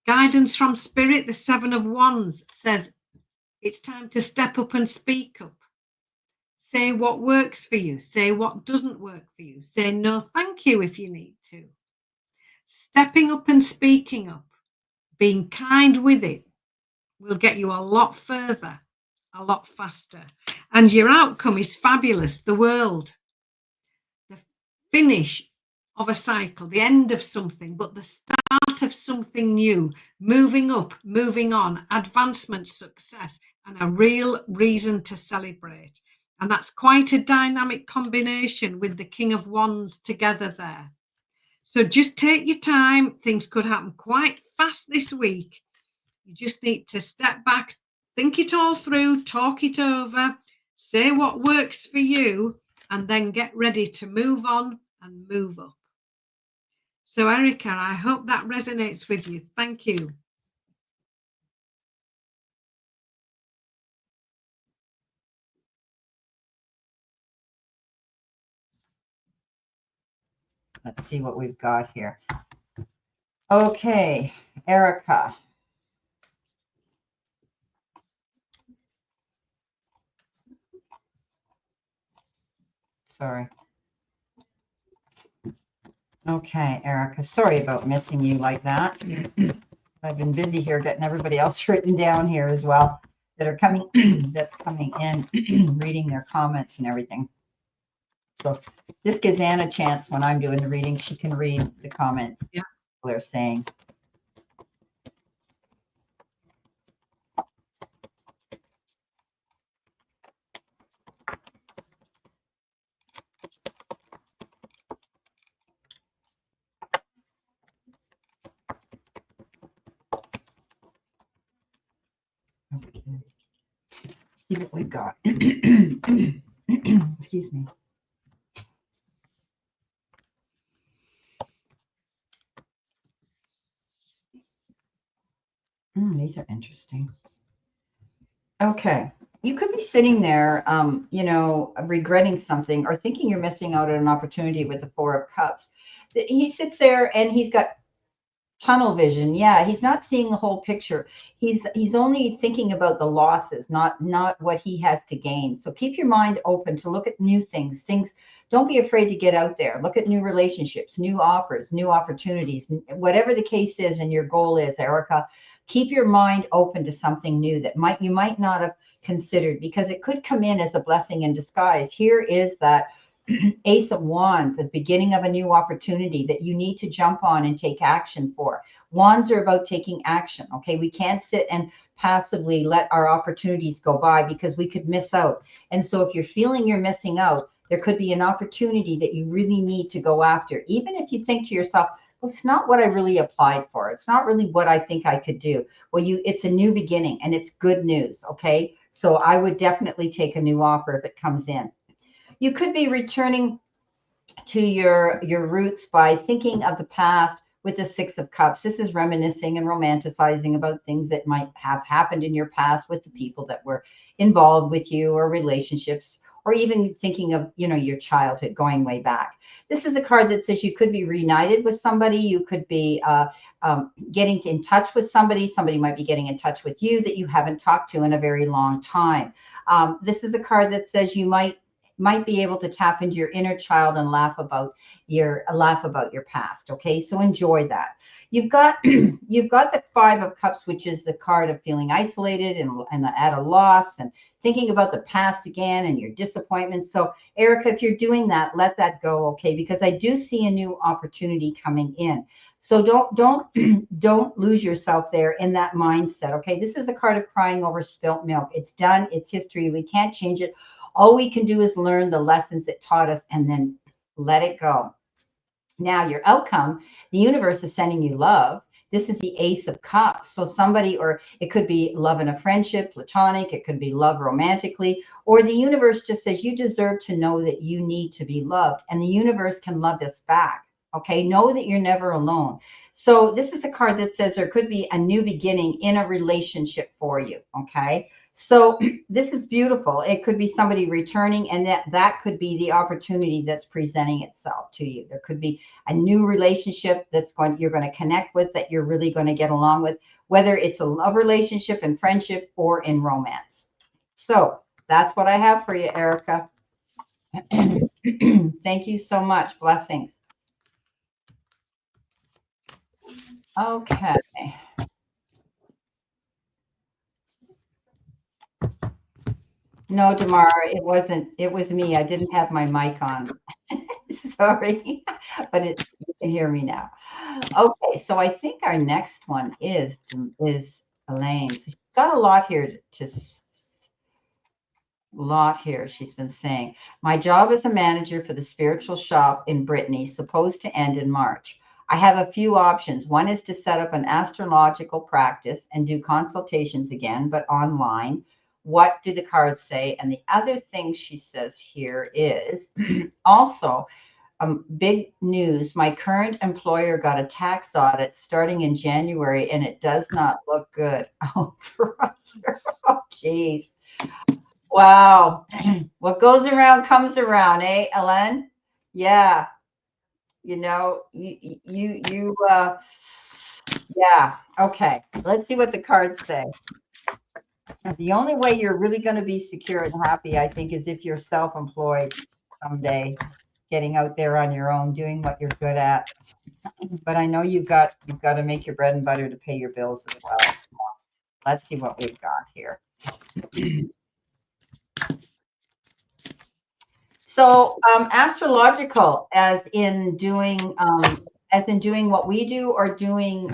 Guidance from Spirit, the Seven of Wands says it's time to step up and speak up. Say what works for you. Say what doesn't work for you. Say no, thank you if you need to. Stepping up and speaking up, being kind with it, will get you a lot further, a lot faster. And your outcome is fabulous. The World, the finish of a cycle, the end of something, but the start of something new, moving up, moving on, advancement, success, and a real reason to celebrate. And that's quite a dynamic combination with the King of Wands together there. So just take your time. Things could happen quite fast this week. You just need to step back, think it all through, talk it over, say what works for you, and then get ready to move on and move up. So, Erica, I hope that resonates with you. Thank you. Let's see what we've got here. Okay, Erica. Sorry. Okay, Erica. Sorry about missing you like that. I've been busy here getting everybody else written down here as well that are coming that's coming in, reading their comments and everything. So this gives Anne a chance when I'm doing the reading. She can read the comments they're saying. Okay. See what we've got. Excuse me. These are interesting. Okay. You could be sitting there, regretting something or thinking you're missing out on an opportunity with the Four of Cups. He sits there and he's got tunnel vision. Yeah, he's not seeing the whole picture. He's only thinking about the losses, not what he has to gain. So keep your mind open to look at new things. Don't be afraid to get out there. Look at new relationships, new offers, new opportunities, whatever the case is and your goal is, Erica. Keep your mind open to something new that you might not have considered, because it could come in as a blessing in disguise. Here is that Ace of Wands, the beginning of a new opportunity that you need to jump on and take action for. Wands are about taking action. Okay. We can't sit and passively let our opportunities go by because we could miss out. And so if you're feeling you're missing out, there could be an opportunity that you really need to go after. Even if you think to yourself, well, it's not what I really applied for. It's not really what I think I could do. Well, it's a new beginning and it's good news. Okay. So I would definitely take a new offer if it comes in. You could be returning to your roots by thinking of the past with the Six of Cups. This is reminiscing and romanticizing about things that might have happened in your past with the people that were involved with you, or relationships, or even thinking of, your childhood going way back. This is a card that says you could be reunited with somebody. You could be getting in touch with somebody. Somebody might be getting in touch with you that you haven't talked to in a very long time. This is a card that says you might be able to tap into your inner child and laugh about your past. Okay, so enjoy that. You've got the Five of Cups, which is the card of feeling isolated and at a loss and thinking about the past again and your disappointments. So Erica, if you're doing that, let that go. Okay, because I do see a new opportunity coming in. So don't lose yourself there in that mindset. Okay, this is a card of crying over spilt milk. It's done. It's history. We can't change it. All we can do is learn the lessons it taught us and then let it go. Now, your outcome, the universe is sending you love. This is the Ace of Cups. So somebody, or it could be love in a friendship, platonic, it could be love romantically, or the universe just says you deserve to know that you need to be loved, and the universe can love us back. Okay, know that you're never alone. So this is a card that says there could be a new beginning in a relationship for you. Okay, so this is beautiful. It could be somebody returning, and that could be the opportunity that's presenting itself to you. There could be a new relationship you're going to connect with, that you're really going to get along with, whether it's a love relationship and friendship or in romance. So that's what I have for you, Erica. Thank you so much. Blessings. Okay. No, Damar, it wasn't. It was me. I didn't have my mic on. Sorry, but you can hear me now. Okay, so I think our next one is Elaine. So she's got a lot here she's been saying. My job as a manager for the spiritual shop in Brittany, supposed to end in March. I have a few options. One is to set up an astrological practice and do consultations again, but online. What do the cards say? And the other thing she says here is also big news. My current employer got a tax audit starting in January, and it does not look good. Oh, brother. Oh, geez. Wow. What goes around comes around, eh, Ellen? Yeah. Yeah. Okay. Let's see what the cards say. The only way you're really going to be secure and happy, I think, is if you're self-employed someday, getting out there on your own, doing what you're good at. But I know you've got to make your bread and butter to pay your bills as well. So let's see what we've got here. So astrological, as in doing what we do, or doing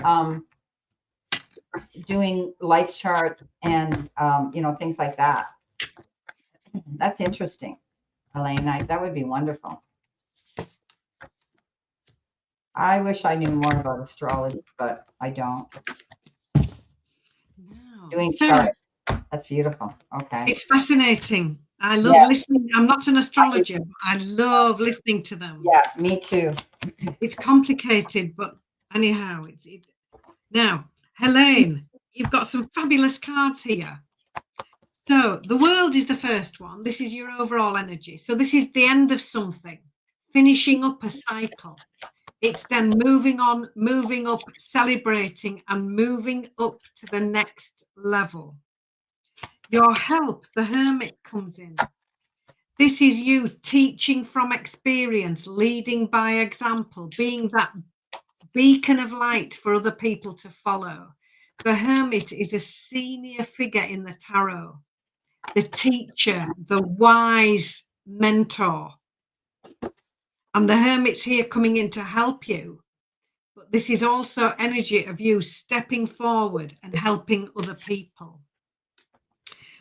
life charts and things like that. That's interesting, Elaine. That would be wonderful. I wish I knew more about astrology, but I don't. No. Doing charts. That's beautiful. Okay. It's fascinating. I love listening. I'm not an astrologer, but I love listening to them. Yeah, me too. It's complicated, but anyhow, now, Helene, you've got some fabulous cards here. So the world is the first one. This is your overall energy. So this is the end of something, finishing up a cycle. It's then moving on, moving up, celebrating, and moving up to the next level. Your help, the Hermit, comes in. This is you teaching from experience, leading by example, being that beacon of light for other people to follow. The Hermit is a senior figure in the Taro, the teacher, the wise mentor. And the Hermit's here coming in to help you. But this is also energy of you stepping forward and helping other people.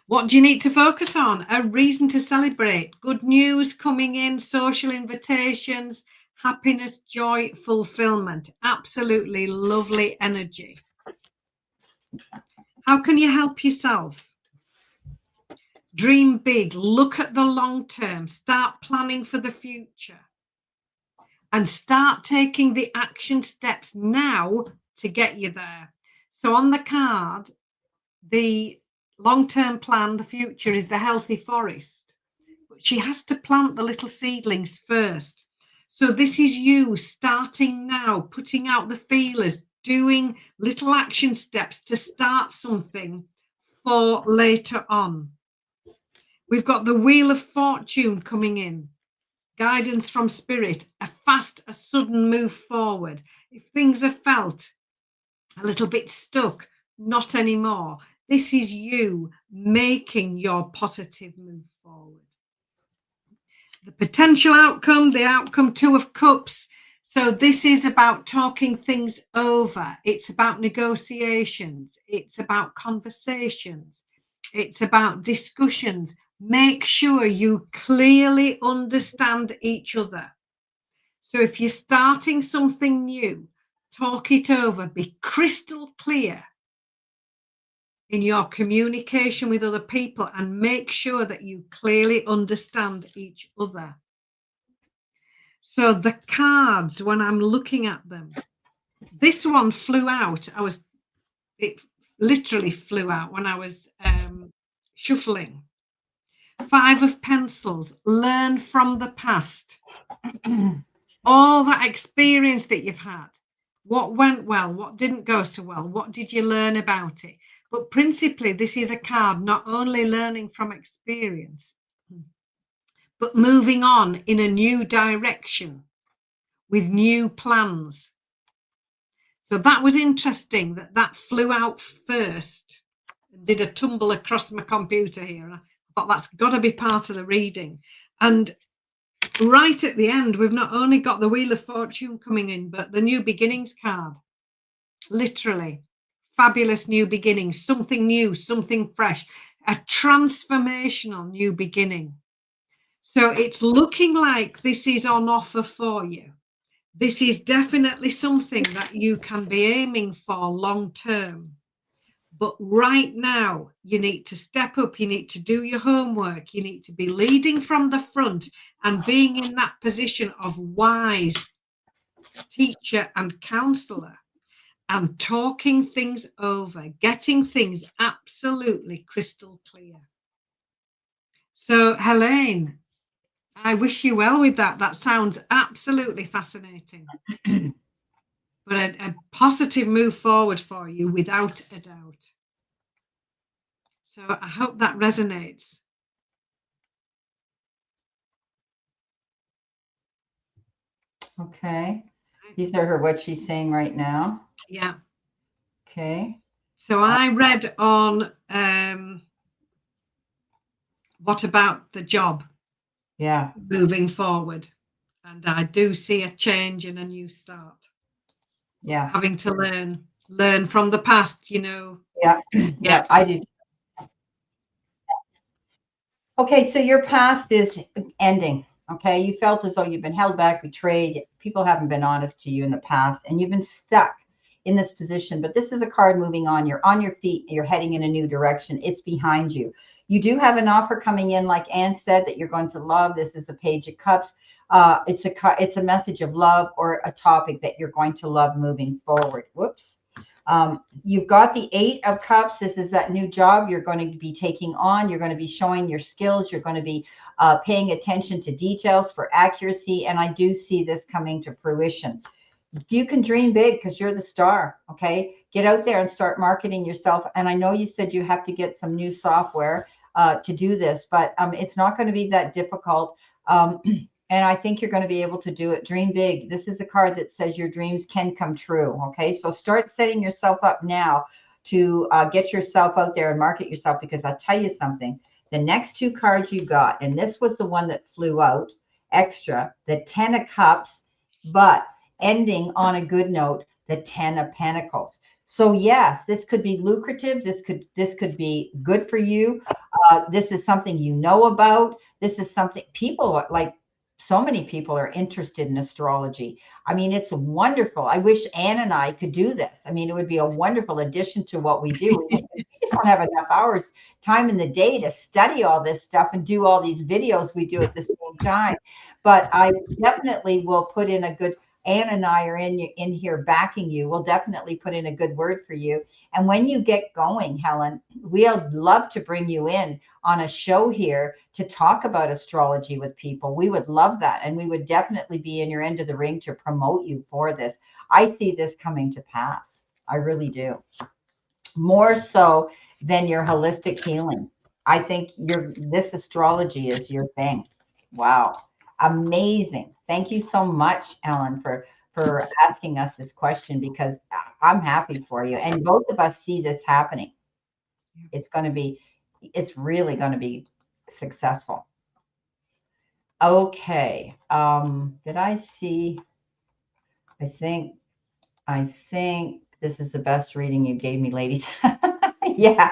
What do you need to focus on? A reason to celebrate. Good news coming in, social invitations, happiness, joy, fulfillment. Absolutely lovely energy. How can you help yourself? Dream big. Look at the long term. Start planning for the future. And start taking the action steps now to get you there. So on the card, the long-term plan, the future, is the healthy forest. But she has to plant the little seedlings first. So this is you starting now, putting out the feelers, doing little action steps to start something for later on. We've got the Wheel of Fortune coming in. Guidance from spirit, a fast, a sudden move forward. If things are felt a little bit stuck, not anymore. This is you making your positive move forward. The potential outcome, the outcome, 2 of Cups. So this is about talking things over. It's about negotiations. It's about conversations. It's about discussions. Make sure you clearly understand each other. So if you're starting something new, talk it over, be crystal clear in your communication with other people and make sure that you clearly understand each other. So the cards, when I'm looking at them, this one flew out. It literally flew out when I was shuffling. 5 of Pencils, learn from the past. All that experience that you've had. What went well? What didn't go so well? What did you learn about it? But principally, this is a card not only learning from experience, but moving on in a new direction with new plans. So that was interesting that flew out first. Did a tumble across my computer here. And I thought that's got to be part of the reading. And right at the end, we've not only got the Wheel of Fortune coming in, but the New Beginnings card. Literally, fabulous new beginnings, something new, something fresh, a transformational new beginning. So it's looking like this is on offer for you. This is definitely something that you can be aiming for long term. But right now, you need to step up. You need to do your homework. You need to be leading from the front and being in that position of wise teacher and counselor and talking things over, getting things absolutely crystal clear. So, Helene, I wish you well with that. That sounds absolutely fascinating. But a positive move forward for you without a doubt. So I hope that resonates. Okay. These are her, what she's saying right now. Yeah. Okay. So I read on what about the job? Yeah. Moving forward. And I do see a change and a new start. Yeah. Having to learn from the past, you know. Yeah. Yeah, I do. Okay, so your past is ending. Okay, you felt as though you've been held back, betrayed. People haven't been honest to you in the past, and you've been stuck in this position. But this is a card moving on. You're on your feet. You're heading in a new direction. It's behind you. You do have an offer coming in, like Anne said, that you're going to love. This is a Page of Cups. It's a message of love or a topic that you're going to love moving forward. Whoops. You've got the 8 of Cups. This is that new job you're going to be taking on. You're going to be showing your skills. You're going to be paying attention to details for accuracy. And I do see this coming to fruition. You can dream big because you're the star. Okay. Get out there and start marketing yourself. And I know you said you have to get some new software to do this, but it's not going to be that difficult. And I think you're going to be able to do it. Dream big. This is a card that says your dreams can come true. Okay. So start setting yourself up now to get yourself out there and market yourself, because I'll tell you something. The next 2 cards you got, and this was the one that flew out, extra, the 10 of Cups, but ending on a good note, the 10 of Pentacles. So yes, this could be lucrative. This could be good for you. This is something you know about. This is something people are like. So many people are interested in astrology. I mean, it's wonderful. I wish Anne and I could do this. I mean, it would be a wonderful addition to what we do. We just don't have enough hours time in the day to study all this stuff and do all these videos we do at the same time. But I definitely will put in a good. Anne and I are in here backing you. We'll definitely put in a good word for you. And when you get going, Helen, we'll love to bring you in on a show here to talk about astrology with people. We would love that. And we would definitely be in your end of the ring to promote you for this. I see this coming to pass. I really do. More so than your holistic healing. I think this astrology is your thing. Wow. Amazing. Thank you so much, Ellen, for asking us this question, because I'm happy for you. And both of us see this happening. It's really going to be successful. Okay. Did I see? I think this is the best reading you gave me, ladies. Yeah.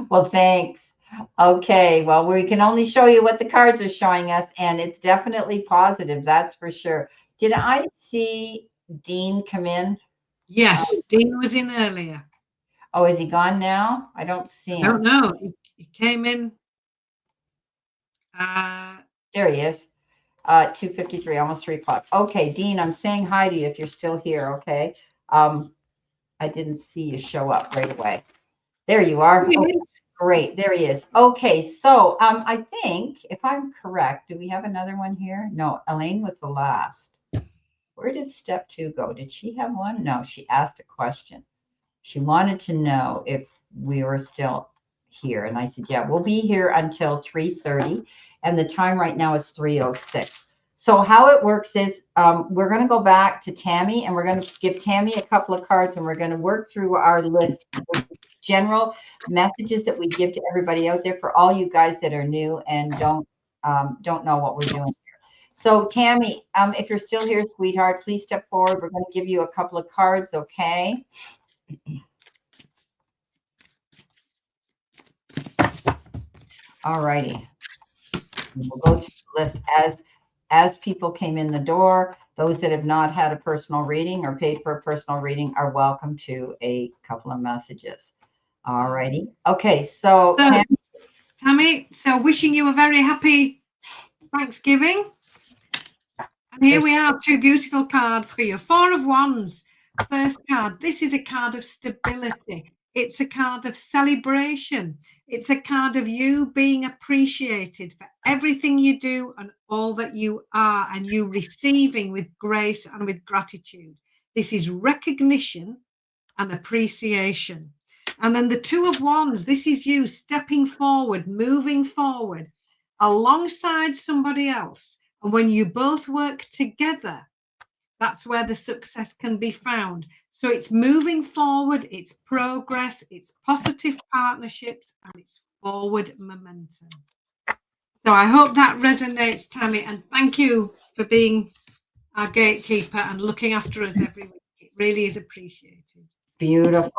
Well, thanks. Okay. Well, we can only show you what the cards are showing us, and it's definitely positive. That's for sure. Did I see Dean come in? Yes, Dean was in earlier. Oh, is he gone now? I don't see him. I don't know. He came in. There he is. 2:53, almost 3 o'clock. Okay, Dean, I'm saying hi to you if you're still here. Okay. I didn't see you show up right away. There you are. Okay, great. There he is. Okay, so I think if I'm correct, do we have another one here? No, Elaine was the last. Where did step 2 go? Did she have one? No, she asked a question. She wanted to know if we were still here. And I said, yeah, we'll be here until 3:30. And the time right now is 3:06. So how it works is we're going to go back to Tammy, and we're going to give Tammy a couple of cards, and we're going to work through our list of general messages that we give to everybody out there, for all you guys that are new and don't know what we're doing. So Tammy, if you're still here, sweetheart, please step forward. We're going to give you a couple of cards, okay? All righty. We'll go through the list as people came in the door. Those that have not had a personal reading or paid for a personal reading are welcome to a couple of messages. All righty. Okay, so Tammy, so wishing you a very happy Thanksgiving. And here we have 2 beautiful cards for you. 4 of Wands. First card. This is a card of stability. It's a card of celebration. It's a card of you being appreciated for everything you do and all that you are, and you receiving with grace and with gratitude. This is recognition and appreciation. And then the 2 of Wands. This is you stepping forward, moving forward alongside somebody else. And when you both work together, that's where the success can be found. So it's moving forward, it's progress, it's positive partnerships, and it's forward momentum. So I hope that resonates, Tammy, and thank you for being our gatekeeper and looking after us every week. It really is appreciated. Beautiful.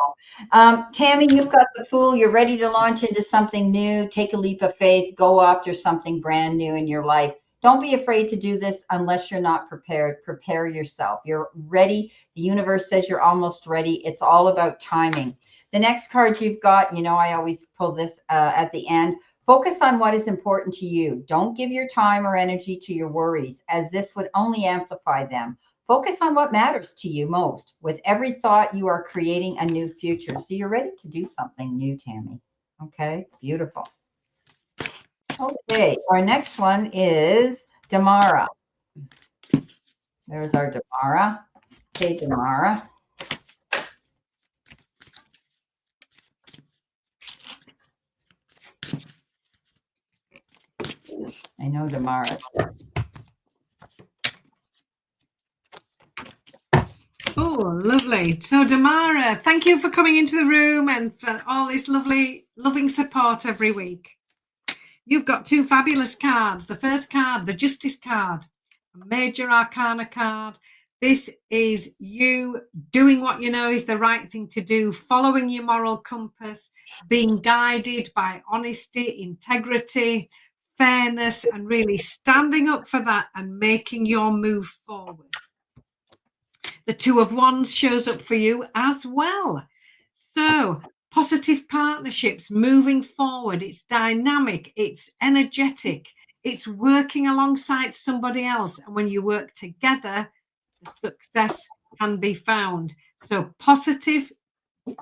Tammy, you've got the Fool. You're ready to launch into something new. Take a leap of faith. Go after something brand new in your life. Don't be afraid to do this unless you're not prepared. Prepare yourself. You're ready. The universe says you're almost ready. It's all about timing. The next card you've got, you know, I always pull this at the end. Focus on what is important to you. Don't give your time or energy to your worries, as this would only amplify them. Focus on what matters to you most. With every thought, you are creating a new future. So you're ready to do something new, Tammy. Okay, beautiful. Okay, our next one is Damara. There's our Damara. Okay, Damara. I know Damara. Oh, lovely. So Damara, thank you for coming into the room and for all this loving support every week. you've got two fabulous cards. The first card, the Justice card, a Major Arcana card. This is you doing what you know is the right thing to do, following your moral compass, being guided by honesty, integrity, fairness, and really standing up for that and making your move forward. The Two of Wands shows up for you as well. So positive partnerships, moving forward. It's dynamic, it's energetic, it's working alongside somebody else. And when you work together, the success can be found. So positive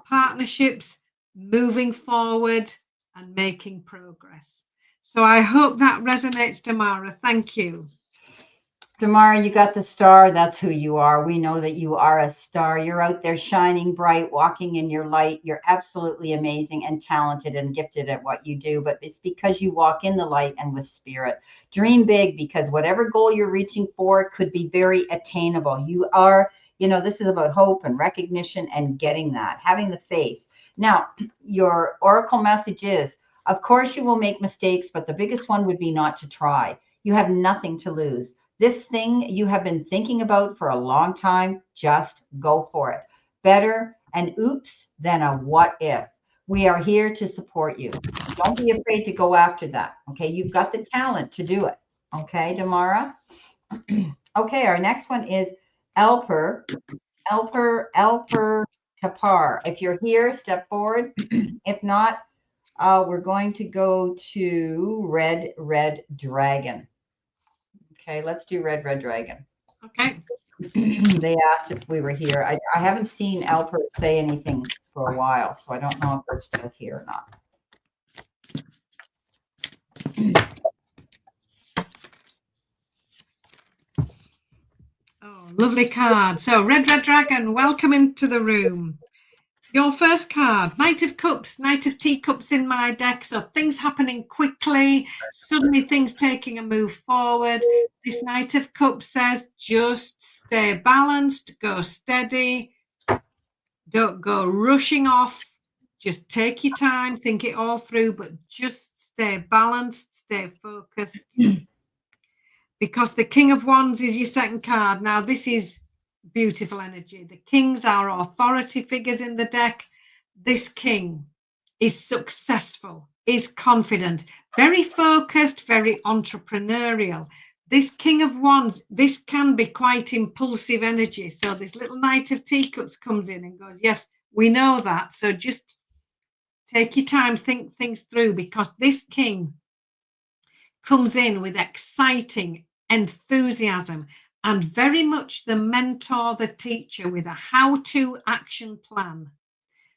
partnerships, moving forward and making progress. So I hope that resonates, Tamara. Thank you. Damara, you got the star. That's who you are. We know that you are a star. You're out there shining bright, walking in your light. You're absolutely amazing and talented and gifted at what you do. But it's because you walk in the light and with spirit. Dream big, because whatever goal you're reaching for could be very attainable. You are, this is about hope and recognition and getting that, having the faith. Now, your oracle message is, of course, you will make mistakes, but the biggest one would be not to try. You have nothing to lose. This thing you have been thinking about for a long time, just go for it. Better an oops than a what if. We are here to support you. So don't be afraid to go after that. Okay, you've got the talent to do it. Okay, Damara. Okay, our next one is Elper Kapar. If you're here, step forward. If not, we're going to go to Red Dragon. Okay, let's do Red Dragon. Okay. They asked if we were here. I haven't seen Alpert say anything for a while, so I don't know if they're still here or not. Oh, lovely card. So Red Dragon, welcome into the room. Your first card, Knight of Cups, Knight of Teacups in my deck. So things happening quickly, suddenly things taking a move forward. This Knight of Cups says just stay balanced, go steady, don't go rushing off. Just take your time, think it all through, but just stay balanced, stay focused. Because the King of Wands is your second card. Now, this is beautiful energy. The kings are authority figures in the deck. This king is successful, is confident, very focused, very entrepreneurial. This King of Wands, this can be quite impulsive energy. So this little Knight of Teacups comes in and goes, yes, we know that. So just take your time, think things through, because this king comes in with exciting enthusiasm and very much the mentor, the teacher, with a how-to action plan.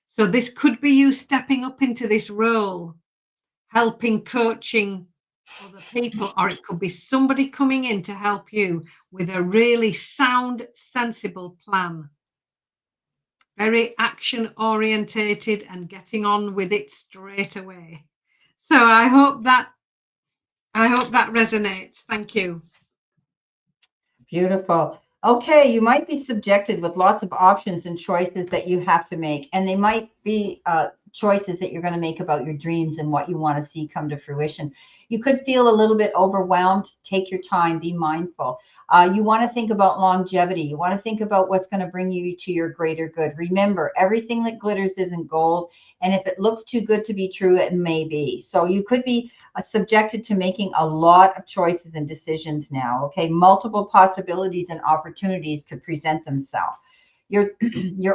So this could be you stepping up into this role, helping, coaching other people, or it could be somebody coming in to help you with a really sound, sensible plan. Very action-orientated and getting on with it straight away. So I hope that resonates. Thank you. Beautiful. Okay, you might be subjected with lots of options and choices that you have to make, and they might be choices that you're going to make about your dreams and what you want to see come to fruition. You could feel a little bit overwhelmed. Take your time, be mindful. You want to think about longevity. You want to think about what's going to bring you to your greater good. Remember, everything that glitters isn't gold, and if it looks too good to be true, it may be. So you could be subjected to making a lot of choices and decisions now. Okay, multiple possibilities and opportunities could present themselves. Your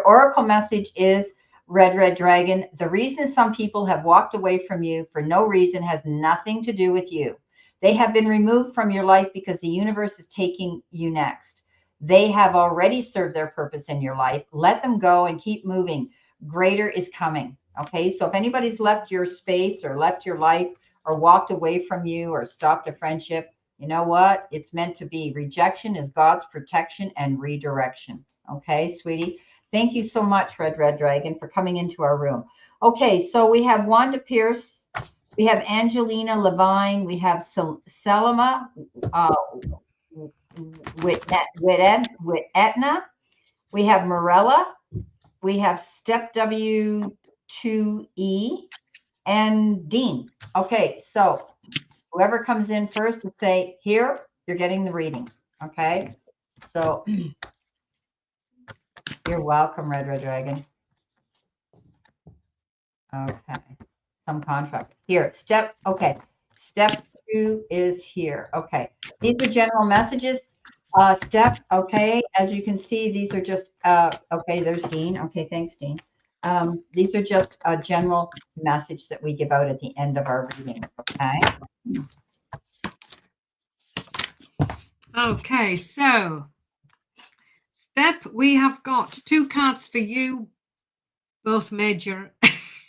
oracle message is Red Dragon. The reason some people have walked away from you for no reason has nothing to do with you. They have been removed from your life because the universe is taking you next. They have already served their purpose in your life. Let them go and keep moving. Greater is coming. Okay, so if anybody's left your space or left your life or walked away from you or stopped a friendship, you know what? It's meant to be. Rejection is God's protection and redirection. Okay, sweetie. Thank you so much, Red Dragon, for coming into our room. Okay, so we have Wanda Pierce, we have Angelina Levine, we have Selma with Etna, we have Morella, we have Step W2E, and Dean. Okay, so whoever comes in first to say, here, you're getting the reading. Okay. So you're welcome, Red Dragon. Okay. Some contract. Here, okay. Step 2 is here. Okay. These are general messages. Step, okay. As you can see, these are just, okay, there's Dean. Okay, thanks, Dean. These are just a general message that we give out at the end of our reading. Okay. Okay, so Step, we have got 2 cards for you, both major,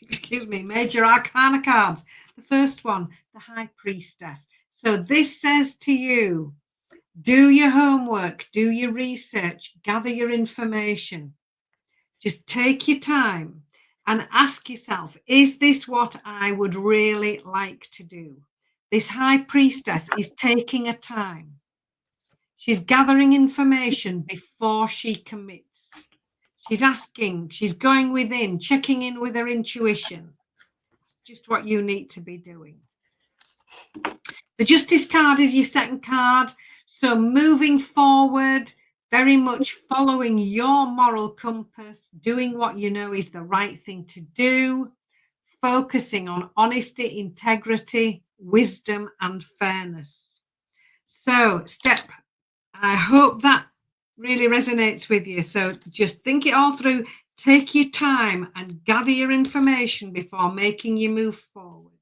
excuse me, major arcana cards. The first one, the High Priestess. So this says to you, do your homework, do your research, gather your information. Just take your time and ask yourself, is this what I would really like to do? This High Priestess is taking a time. She's gathering information before she commits. She's asking, she's going within, checking in with her intuition. Just what you need to be doing. The Justice card is your second card. So moving forward, very much following your moral compass, doing what you know is the right thing to do, focusing on honesty, integrity, wisdom, and fairness. So, Step, I hope that really resonates with you. So just think it all through, take your time and gather your information before making your move forward.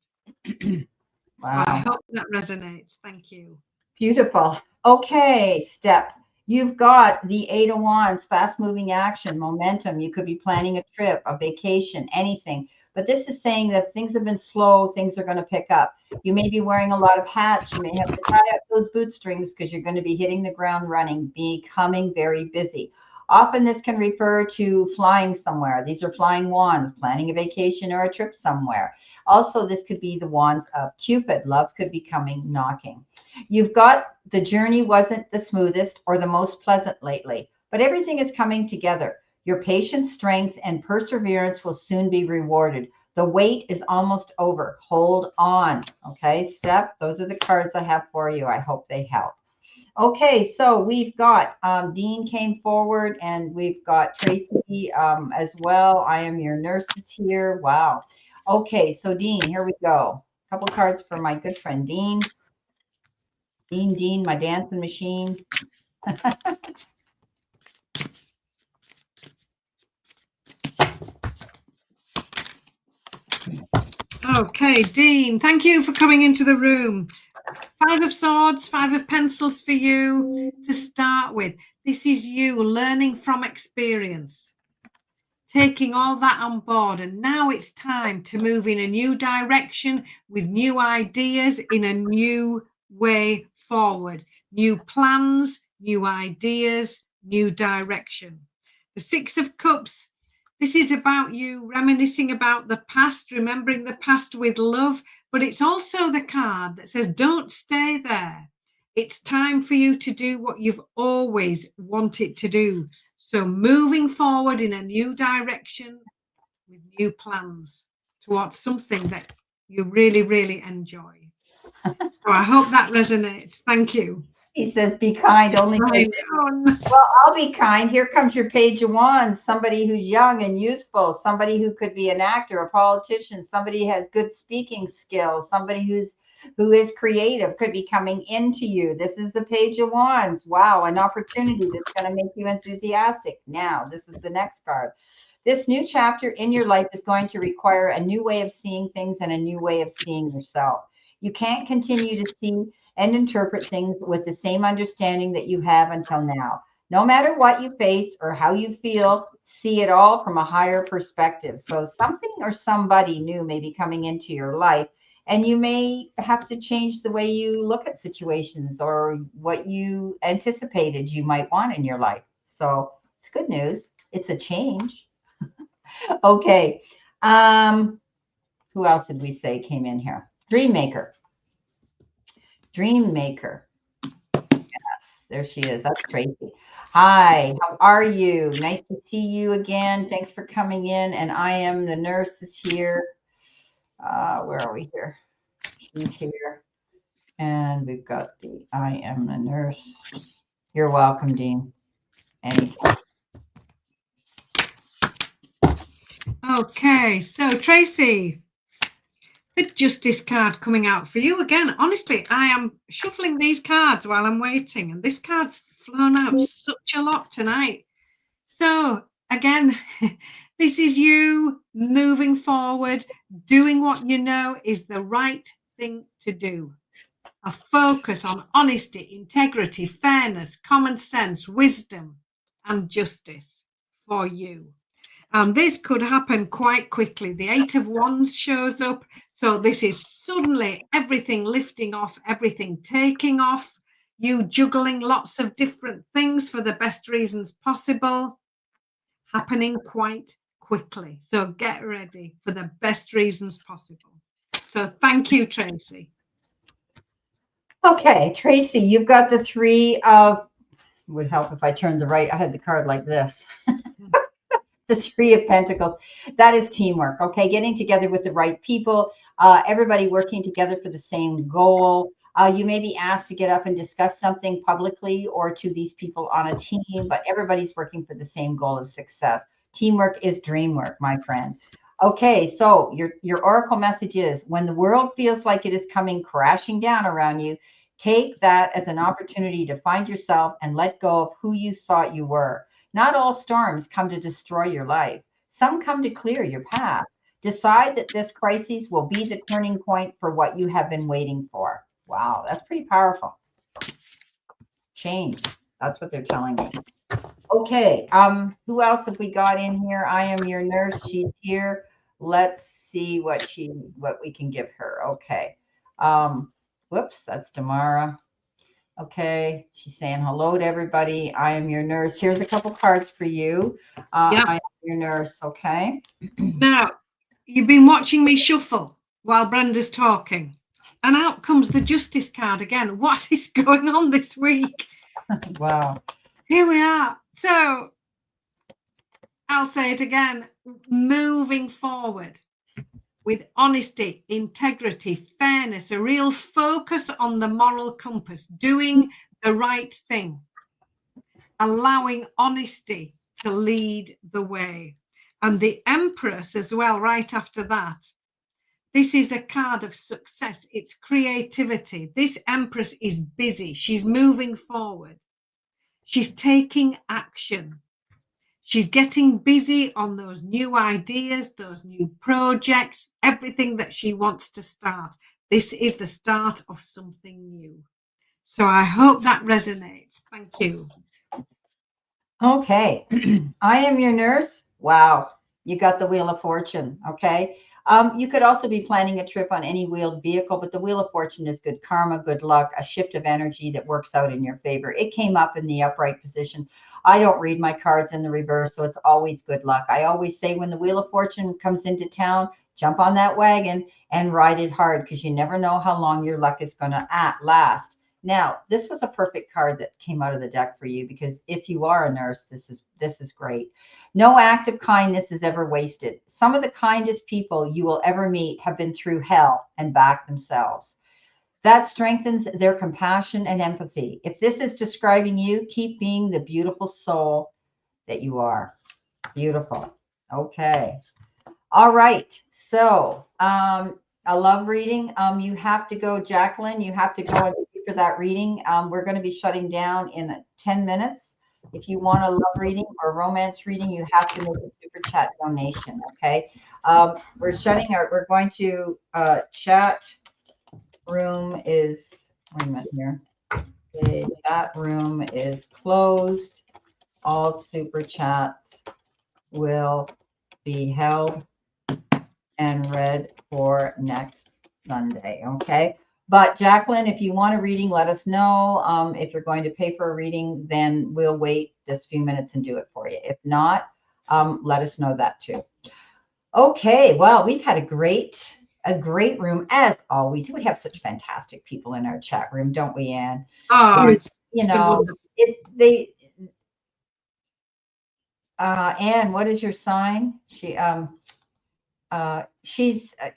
Wow. So I hope that resonates. Thank you. Beautiful. Okay, Step. You've got the 8 of Wands, fast moving action, momentum. You could be planning a trip, a vacation, anything. But this is saying that if things have been slow, things are going to pick up. You may be wearing a lot of hats. You may have to tie up those bootstrings because you're going to be hitting the ground running, becoming very busy. Often this can refer to flying somewhere. These are flying wands, planning a vacation or a trip somewhere. Also, this could be the wands of Cupid. Love could be coming, knocking. You've got the journey wasn't the smoothest or the most pleasant lately, but everything is coming together. Your patience, strength, and perseverance will soon be rewarded. The wait is almost over. Hold on. Okay, Step. Those are the cards I have for you. I hope they help. Okay, so we've got Dean came forward, and we've got Tracy as well. I am your nurses here. Wow. Okay, so Dean, here we go. A couple cards for my good friend Dean. Dean, my dancing machine. Okay, Dean, thank you for coming into the room. 5 of Swords, 5 of Pencils for you to start with. This is you learning from experience, taking all that on board. And now it's time to move in a new direction with new ideas in a new way forward. New plans, new ideas, new direction. The 6 of Cups. This is about you reminiscing about the past, remembering the past with love, but it's also the card that says, don't stay there. It's time for you to do what you've always wanted to do. So moving forward in a new direction with new plans towards something that you really, really enjoy. So I hope that resonates. Thank you. He says, be kind. Only well, I'll be kind. Here comes your Page of Wands, somebody who's young and useful, somebody who could be an actor, a politician, somebody who has good speaking skills, somebody who is creative, could be coming into you. This is the Page of Wands. Wow, an opportunity that's going to make you enthusiastic. Now, this is the next card. This new chapter in your life is going to require a new way of seeing things and a new way of seeing yourself. You can't continue to see and interpret things with the same understanding that you have until now. No matter what you face or how you feel, see it all from a higher perspective. So something or somebody new may be coming into your life, and you may have to change the way you look at situations or what you anticipated you might want in your life. So it's good news. It's a change. Okay. Who else did we say came in here? Dream Maker. Yes, there she is. That's Tracy. Hi, how are you? Nice to see you again. Thanks for coming in. And I am the nurses here. Where are we here? She's here. And we've got the I am a nurse. You're welcome, Dean. Anytime. Okay, so Tracy, the Justice card coming out for you again. Honestly, I am shuffling these cards while I'm waiting, and this card's flown out such a lot tonight. So again, this is you moving forward, doing what you know is the right thing to do. A focus on honesty, integrity, fairness, common sense, wisdom, and justice for you. And this could happen quite quickly. The Eight of Wands shows up. So this is suddenly everything lifting off, everything taking off, you juggling lots of different things for the best reasons possible, happening quite quickly. So get ready for the best reasons possible. So thank you, Tracy. Okay, Tracy, you've got the three of, would help if I turned the right, I had the card like this. The Three of Pentacles. That is teamwork, okay? Getting together with the right people, everybody working together for the same goal. You may be asked to get up and discuss something publicly or to these people on a team, but everybody's working for the same goal of success. Teamwork is dream work, my friend. Okay, so your oracle message is when the world feels like it is coming crashing down around you, take that as an opportunity to find yourself and let go of who you thought you were. Not all storms come to destroy your life. Some come to clear your path. Decide that this crisis will be the turning point for what you have been waiting for. Wow, that's pretty powerful. Change. That's what they're telling me. Okay, who else have we got in here? I am your nurse. She's here. Let's see what we can give her. Okay. Whoops, that's Tamara. Okay, she's saying hello to everybody. I am your nurse. Here's a couple cards for you. I am your nurse. Okay. Now, you've been watching me shuffle while Brenda's talking, and out comes the Justice card again. What is going on this week? Wow. Here we are. So I'll say it again, moving forward with honesty, integrity, fairness, a real focus on the moral compass, doing the right thing, allowing honesty to lead the way. And the Empress as well, right after that. This is a card of success. It's creativity. This Empress is busy. She's moving forward. She's taking action. She's getting busy on those new ideas, those new projects, everything that she wants to start. This is the start of something new. So I hope that resonates. Thank you. Okay. I am your nurse. Wow. You got the Wheel of Fortune. Okay. You could also be planning a trip on any wheeled vehicle, but the Wheel of Fortune is good karma, good luck, a shift of energy that works out in your favor. It came up in the upright position. I don't read my cards in the reverse, so it's always good luck. I always say when the Wheel of Fortune comes into town, jump on that wagon and ride it hard because you never know how long your luck is going to last. Now, this was a perfect card that came out of the deck for you because if you are a nurse, this is great. No act of kindness is ever wasted. Some of the kindest people you will ever meet have been through hell and back themselves. That strengthens their compassion and empathy. If this is describing you, keep being the beautiful soul that you are. Beautiful. Okay. All right. So, I love reading. You have to go, Jacqueline. You have to go and for that reading. We're going to be shutting down in 10 minutes. If you want a love reading or a romance reading, you have to make a super chat donation. Okay. We're going to chat room is, wait a minute here. The chat room is closed. All super chats will be held and read for next Sunday. Okay. But Jacqueline, if you want a reading, let us know. If you're going to pay for a reading, then we'll wait just a few minutes and do it for you. If not, let us know that too. Okay. Well, we've had a great room as always. We have such fantastic people in our chat room, don't we, Anne? Oh, it's Anne, what is your sign? She's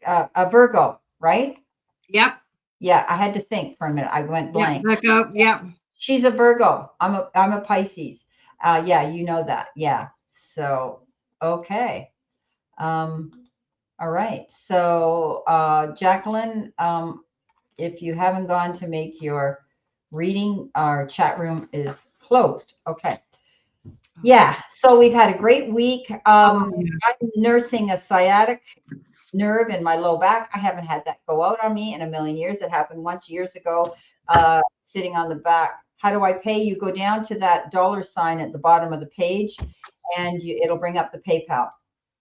a Virgo, right? Yep. Yeah, I had to think for a minute. I went Yeah, blank. Virgo. Yeah. She's a Virgo. I'm a Pisces. Yeah, you know that. Yeah. So okay. Um, all right. So Jacqueline, if you haven't gone to make your reading, our chat room is closed. Okay. Yeah. So we've had a great week. Oh, yeah. I'm nursing a sciatic nerve in my low back. I haven't had that go out on me in a million years. It happened once years ago, sitting on the back. How do I pay? You go down to that dollar sign at the bottom of the page, and it'll bring up the PayPal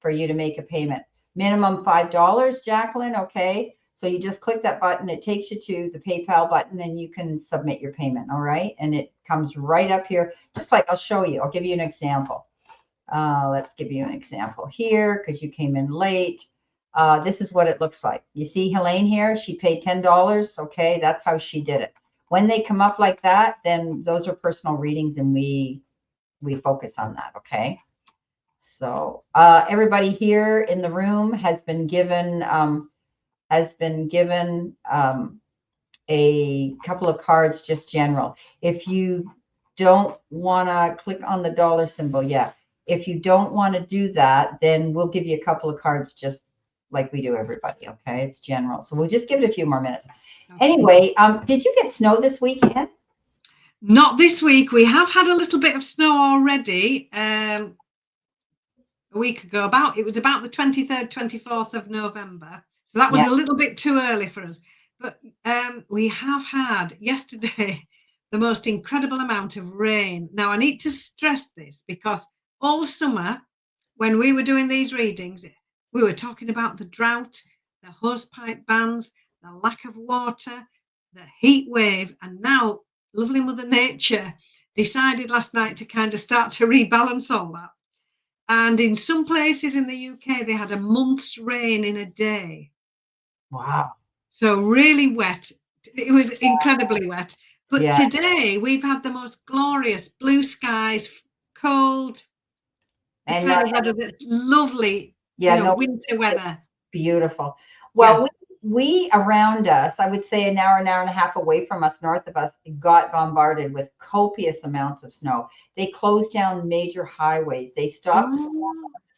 for you to make a payment. Minimum $5, Jacqueline. Okay. So you just click that button. It takes you to the PayPal button, and you can submit your payment. All right. And it comes right up here, just like I'll show you. I'll give you an example. Let's give you an example here because you came in late. This is what it looks like. You see Helene here? She paid $10. Okay, that's how she did it. When they come up like that, then those are personal readings, and we focus on that. Okay. So everybody here in the room has been given a couple of cards, just general. If you don't want to click on the dollar symbol, yeah. If you don't want to do that, then we'll give you a couple of cards just like we do everybody. Okay, it's general. So we'll just give it a few more minutes. Okay. Anyway, did you get snow this weekend? Not this week. We have had a little bit of snow already. A week ago, it was about the 23rd, 24th of November. So that was a little bit too early for us. But we have had yesterday the most incredible amount of rain. Now, I need to stress this because all summer, when we were doing these readings, we were talking about the drought, the hosepipe bans, the lack of water, the heat wave, and now lovely Mother Nature decided last night to kind of start to rebalance all that. And in some places in the UK, they had a month's rain in a day. Wow. So really wet. It was incredibly wet. But today we've had the most glorious blue skies, cold, the kind of weather that's lovely, winter weather. Beautiful. Well, we around us, I would say an hour and a half away from us, north of us, got bombarded with copious amounts of snow. They closed down major highways. They stopped.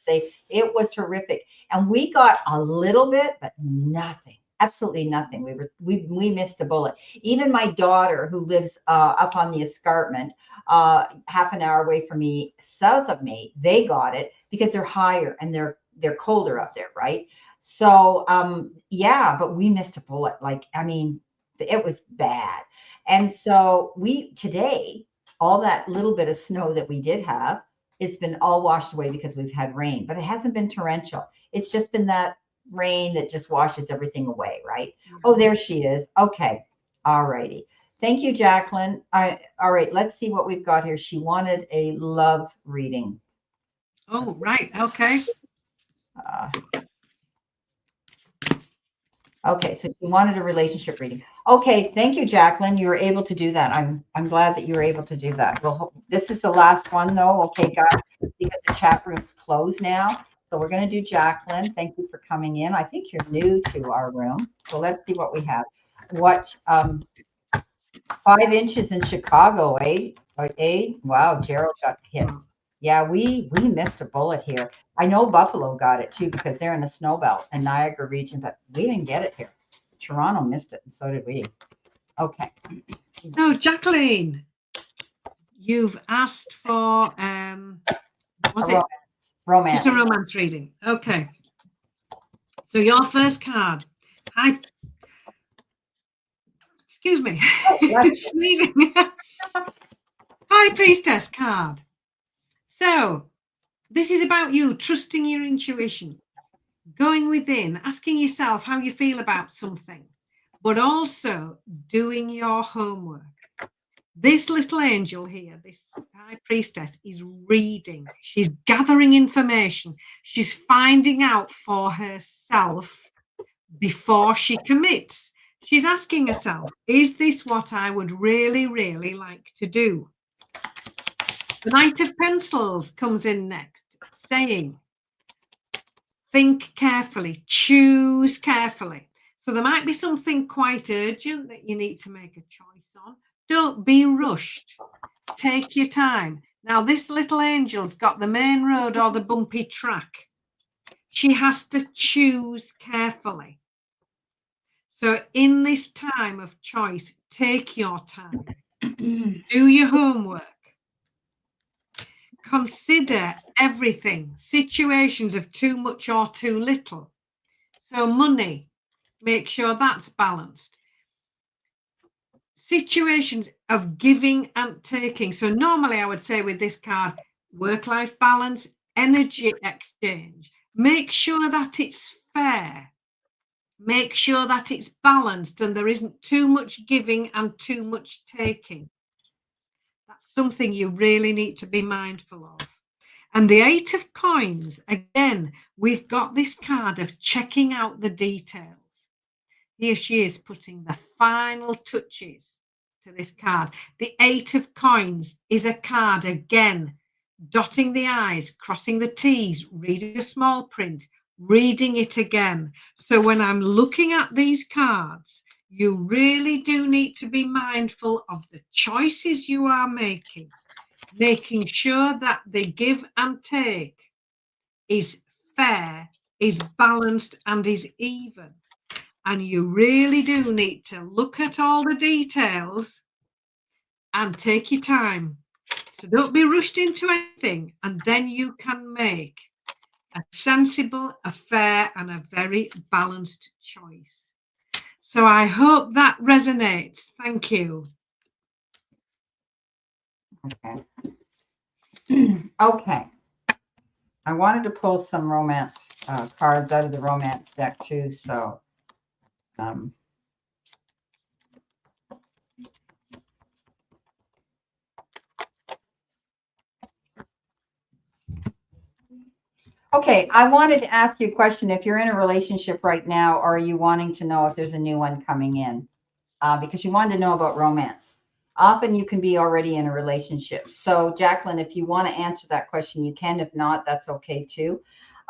It was horrific. And we got a little bit, but nothing. Absolutely nothing. We missed the bullet. Even my daughter, who lives up on the escarpment, half an hour away from me, south of me, they got it because they're higher and they're colder up there, right? So but we missed a bullet. It was bad. And so today, all that little bit of snow that we did have, it's been all washed away because we've had rain, but it hasn't been torrential. It's just been that rain that just washes everything away, right? Oh, there she is. Okay. All righty. Thank you, Jacqueline. All right. Let's see what we've got here. She wanted a love reading. Oh, right. Okay. Okay, so you wanted a relationship reading. Okay, thank you, Jacqueline. You were able to do that. I'm glad that you were able to do that. Well, this is the last one, though. Okay, guys, because the chat room's closed now. So we're going to do Jacqueline. Thank you for coming in. I think you're new to our room. So let's see what we have. 5 inches in Chicago, eh? Wow, Gerald got hit. Yeah, we missed a bullet here. I know Buffalo got it too because they're in the snow belt and Niagara region, but we didn't get it here. Toronto missed it, and so did we. Okay. So, Jacqueline, you've asked for romance. Just a romance reading. Okay. So your first card. Excuse me. Sneezing. High Priestess card. So this is about you trusting your intuition, going within, asking yourself how you feel about something, but also doing your homework. This little angel here, this High Priestess, is reading. She's gathering information. She's finding out for herself before she commits. She's asking herself, is this what I would really, really like to do? The Knight of Pencils comes in next, saying, think carefully, choose carefully. So there might be something quite urgent that you need to make a choice on. Don't be rushed. Take your time. Now, this little angel's got the main road or the bumpy track. She has to choose carefully. So in this time of choice, take your time. Do your homework. Consider everything, situations of too much or too little. So money, make sure that's balanced. Situations of giving and taking. So normally I would say with this card, work-life balance, energy exchange. Make sure that it's fair. Make sure that it's balanced and there isn't too much giving and too much taking. That's something you really need to be mindful of. And the 8 of coins, again, we've got this card of checking out the details. Here she is putting the final touches to this card. The 8 of coins is a card, again, dotting the I's, crossing the T's, reading the small print, reading it again. So when I'm looking at these cards, you really do need to be mindful of the choices you are making sure that the give and take is fair, is balanced, and is even. And you really do need to look at all the details and take your time. So don't be rushed into anything, and then you can make a sensible, a fair, and a very balanced choice. So I hope that resonates. Thank you. Okay. Okay. I wanted to pull some romance cards out of the romance deck too. So, okay, I wanted to ask you a question. If you're in a relationship right now, or are you wanting to know if there's a new one coming in? Because you wanted to know about romance. Often you can be already in a relationship. So, Jacqueline, if you want to answer that question, you can. If not, that's okay too.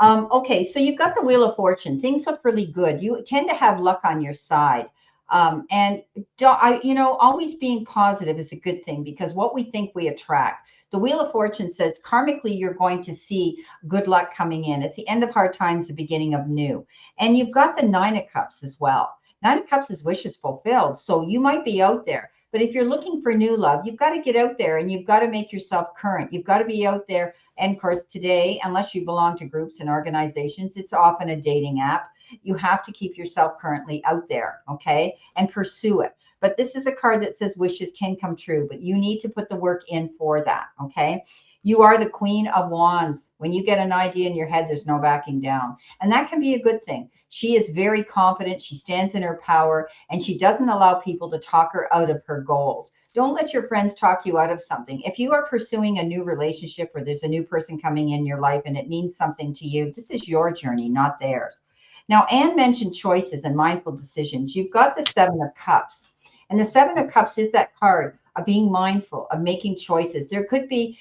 Okay, so you've got the Wheel of Fortune. Things look really good. You tend to have luck on your side. And always being positive is a good thing, because what we think we attract. The Wheel of Fortune says karmically you're going to see good luck coming in. It's the end of hard times, the beginning of new. And you've got the 9 of Cups as well. 9 of Cups is wishes fulfilled. So you might be out there. But if you're looking for new love, you've got to get out there and you've got to make yourself current. You've got to be out there. And of course, today, unless you belong to groups and organizations, it's often a dating app. You have to keep yourself currently out there, okay, and pursue it. But this is a card that says wishes can come true, but you need to put the work in for that, okay? You are the Queen of Wands. When you get an idea in your head, there's no backing down. And that can be a good thing. She is very confident. She stands in her power, and she doesn't allow people to talk her out of her goals. Don't let your friends talk you out of something. If you are pursuing a new relationship, or there's a new person coming in your life and it means something to you, this is your journey, not theirs. Now, Anne mentioned choices and mindful decisions. You've got the 7 of Cups. And the 7 of Cups is that card of being mindful, of making choices. You could be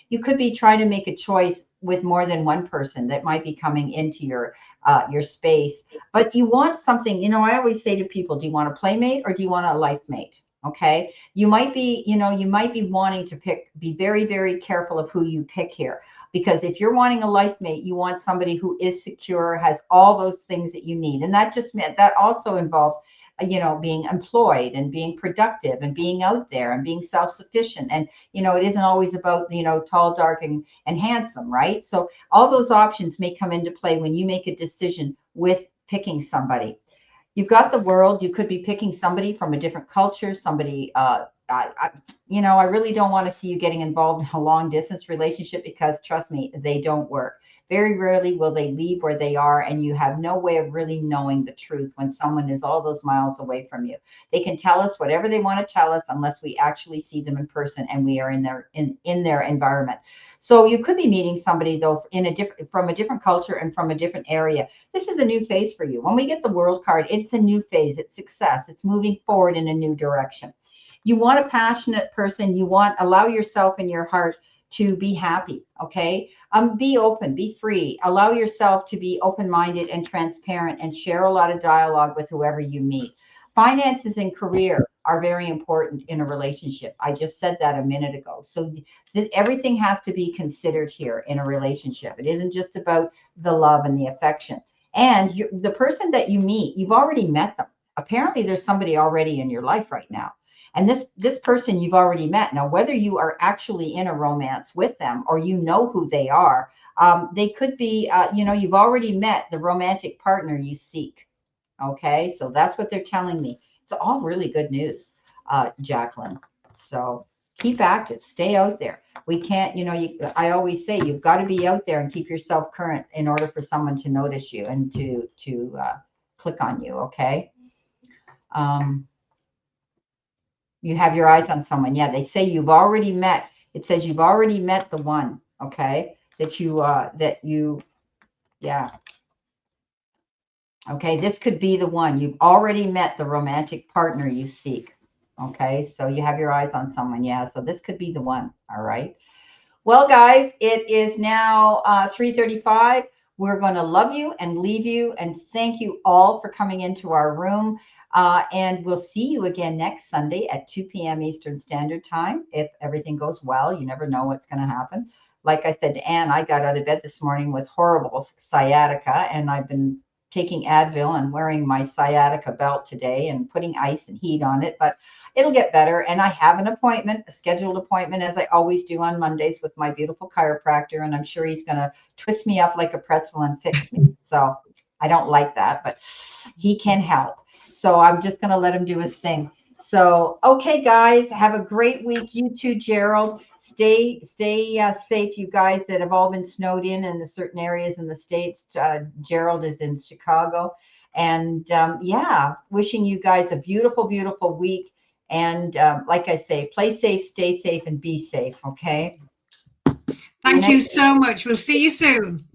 trying to make a choice with more than one person that might be coming into your space. But you want something, I always say to people, do you want a playmate or do you want a life mate? Okay. You might be wanting to be very, very careful of who you pick here. Because if you're wanting a life mate, you want somebody who is secure, has all those things that you need. And that also involves being employed and being productive and being out there and being self-sufficient. And, it isn't always about, tall, dark, and handsome, right? So all those options may come into play when you make a decision with picking somebody. You've got the World. You could be picking somebody from a different culture, somebody, I really don't want to see you getting involved in a long distance relationship, because trust me, they don't work. Very rarely will they leave where they are, and you have no way of really knowing the truth when someone is all those miles away from you. They can tell us whatever they want to tell us unless we actually see them in person and we are in their environment. So you could be meeting somebody though from a different culture and from a different area. This is a new phase for you. When we get the World card, it's a new phase. It's success. It's moving forward in a new direction. You want a passionate person. Allow yourself in your heart to be happy. Okay. Be open, be free, allow yourself to be open-minded and transparent, and share a lot of dialogue with whoever you meet. Finances and career are very important in a relationship. I just said that a minute ago. So everything has to be considered here in a relationship. It isn't just about the love and the affection. And the person that you meet, you've already met them. Apparently, there's somebody already in your life right now. And this person you've already met. Now, whether you are actually in a romance with them or you know who they are, they could be, you've already met the romantic partner you seek. Okay, so that's what they're telling me. It's all really good news, Jacqueline. So keep active, stay out there. We can't, I always say you've got to be out there and keep yourself current in order for someone to notice you and to click on you. Okay. You have your eyes on someone. Yeah, they say you've already met. It says you've already met the one. Okay, yeah. Okay, this could be the one. You've already met the romantic partner you seek. Okay, so you have your eyes on someone. Yeah, so this could be the one. All right. Well, guys, it is now 3:35. We're going to love you and leave you. And thank you all for coming into our room. And we'll see you again next Sunday at 2 p.m. Eastern Standard Time. If everything goes well, you never know what's going to happen. Like I said to Anne, I got out of bed this morning with horrible sciatica, and I've been taking Advil and wearing my sciatica belt today and putting ice and heat on it, but it'll get better. And I have an appointment, a scheduled appointment, as I always do on Mondays, with my beautiful chiropractor. And I'm sure he's going to twist me up like a pretzel and fix me. So I don't like that, but he can help. So I'm just going to let him do his thing. So, okay, guys, have a great week. You too, Gerald. Stay safe, you guys that have all been snowed in the certain areas in the States. Gerald is in Chicago. And wishing you guys a beautiful, beautiful week. And like I say, play safe, stay safe, and be safe, okay? Thank you so much. We'll see you soon.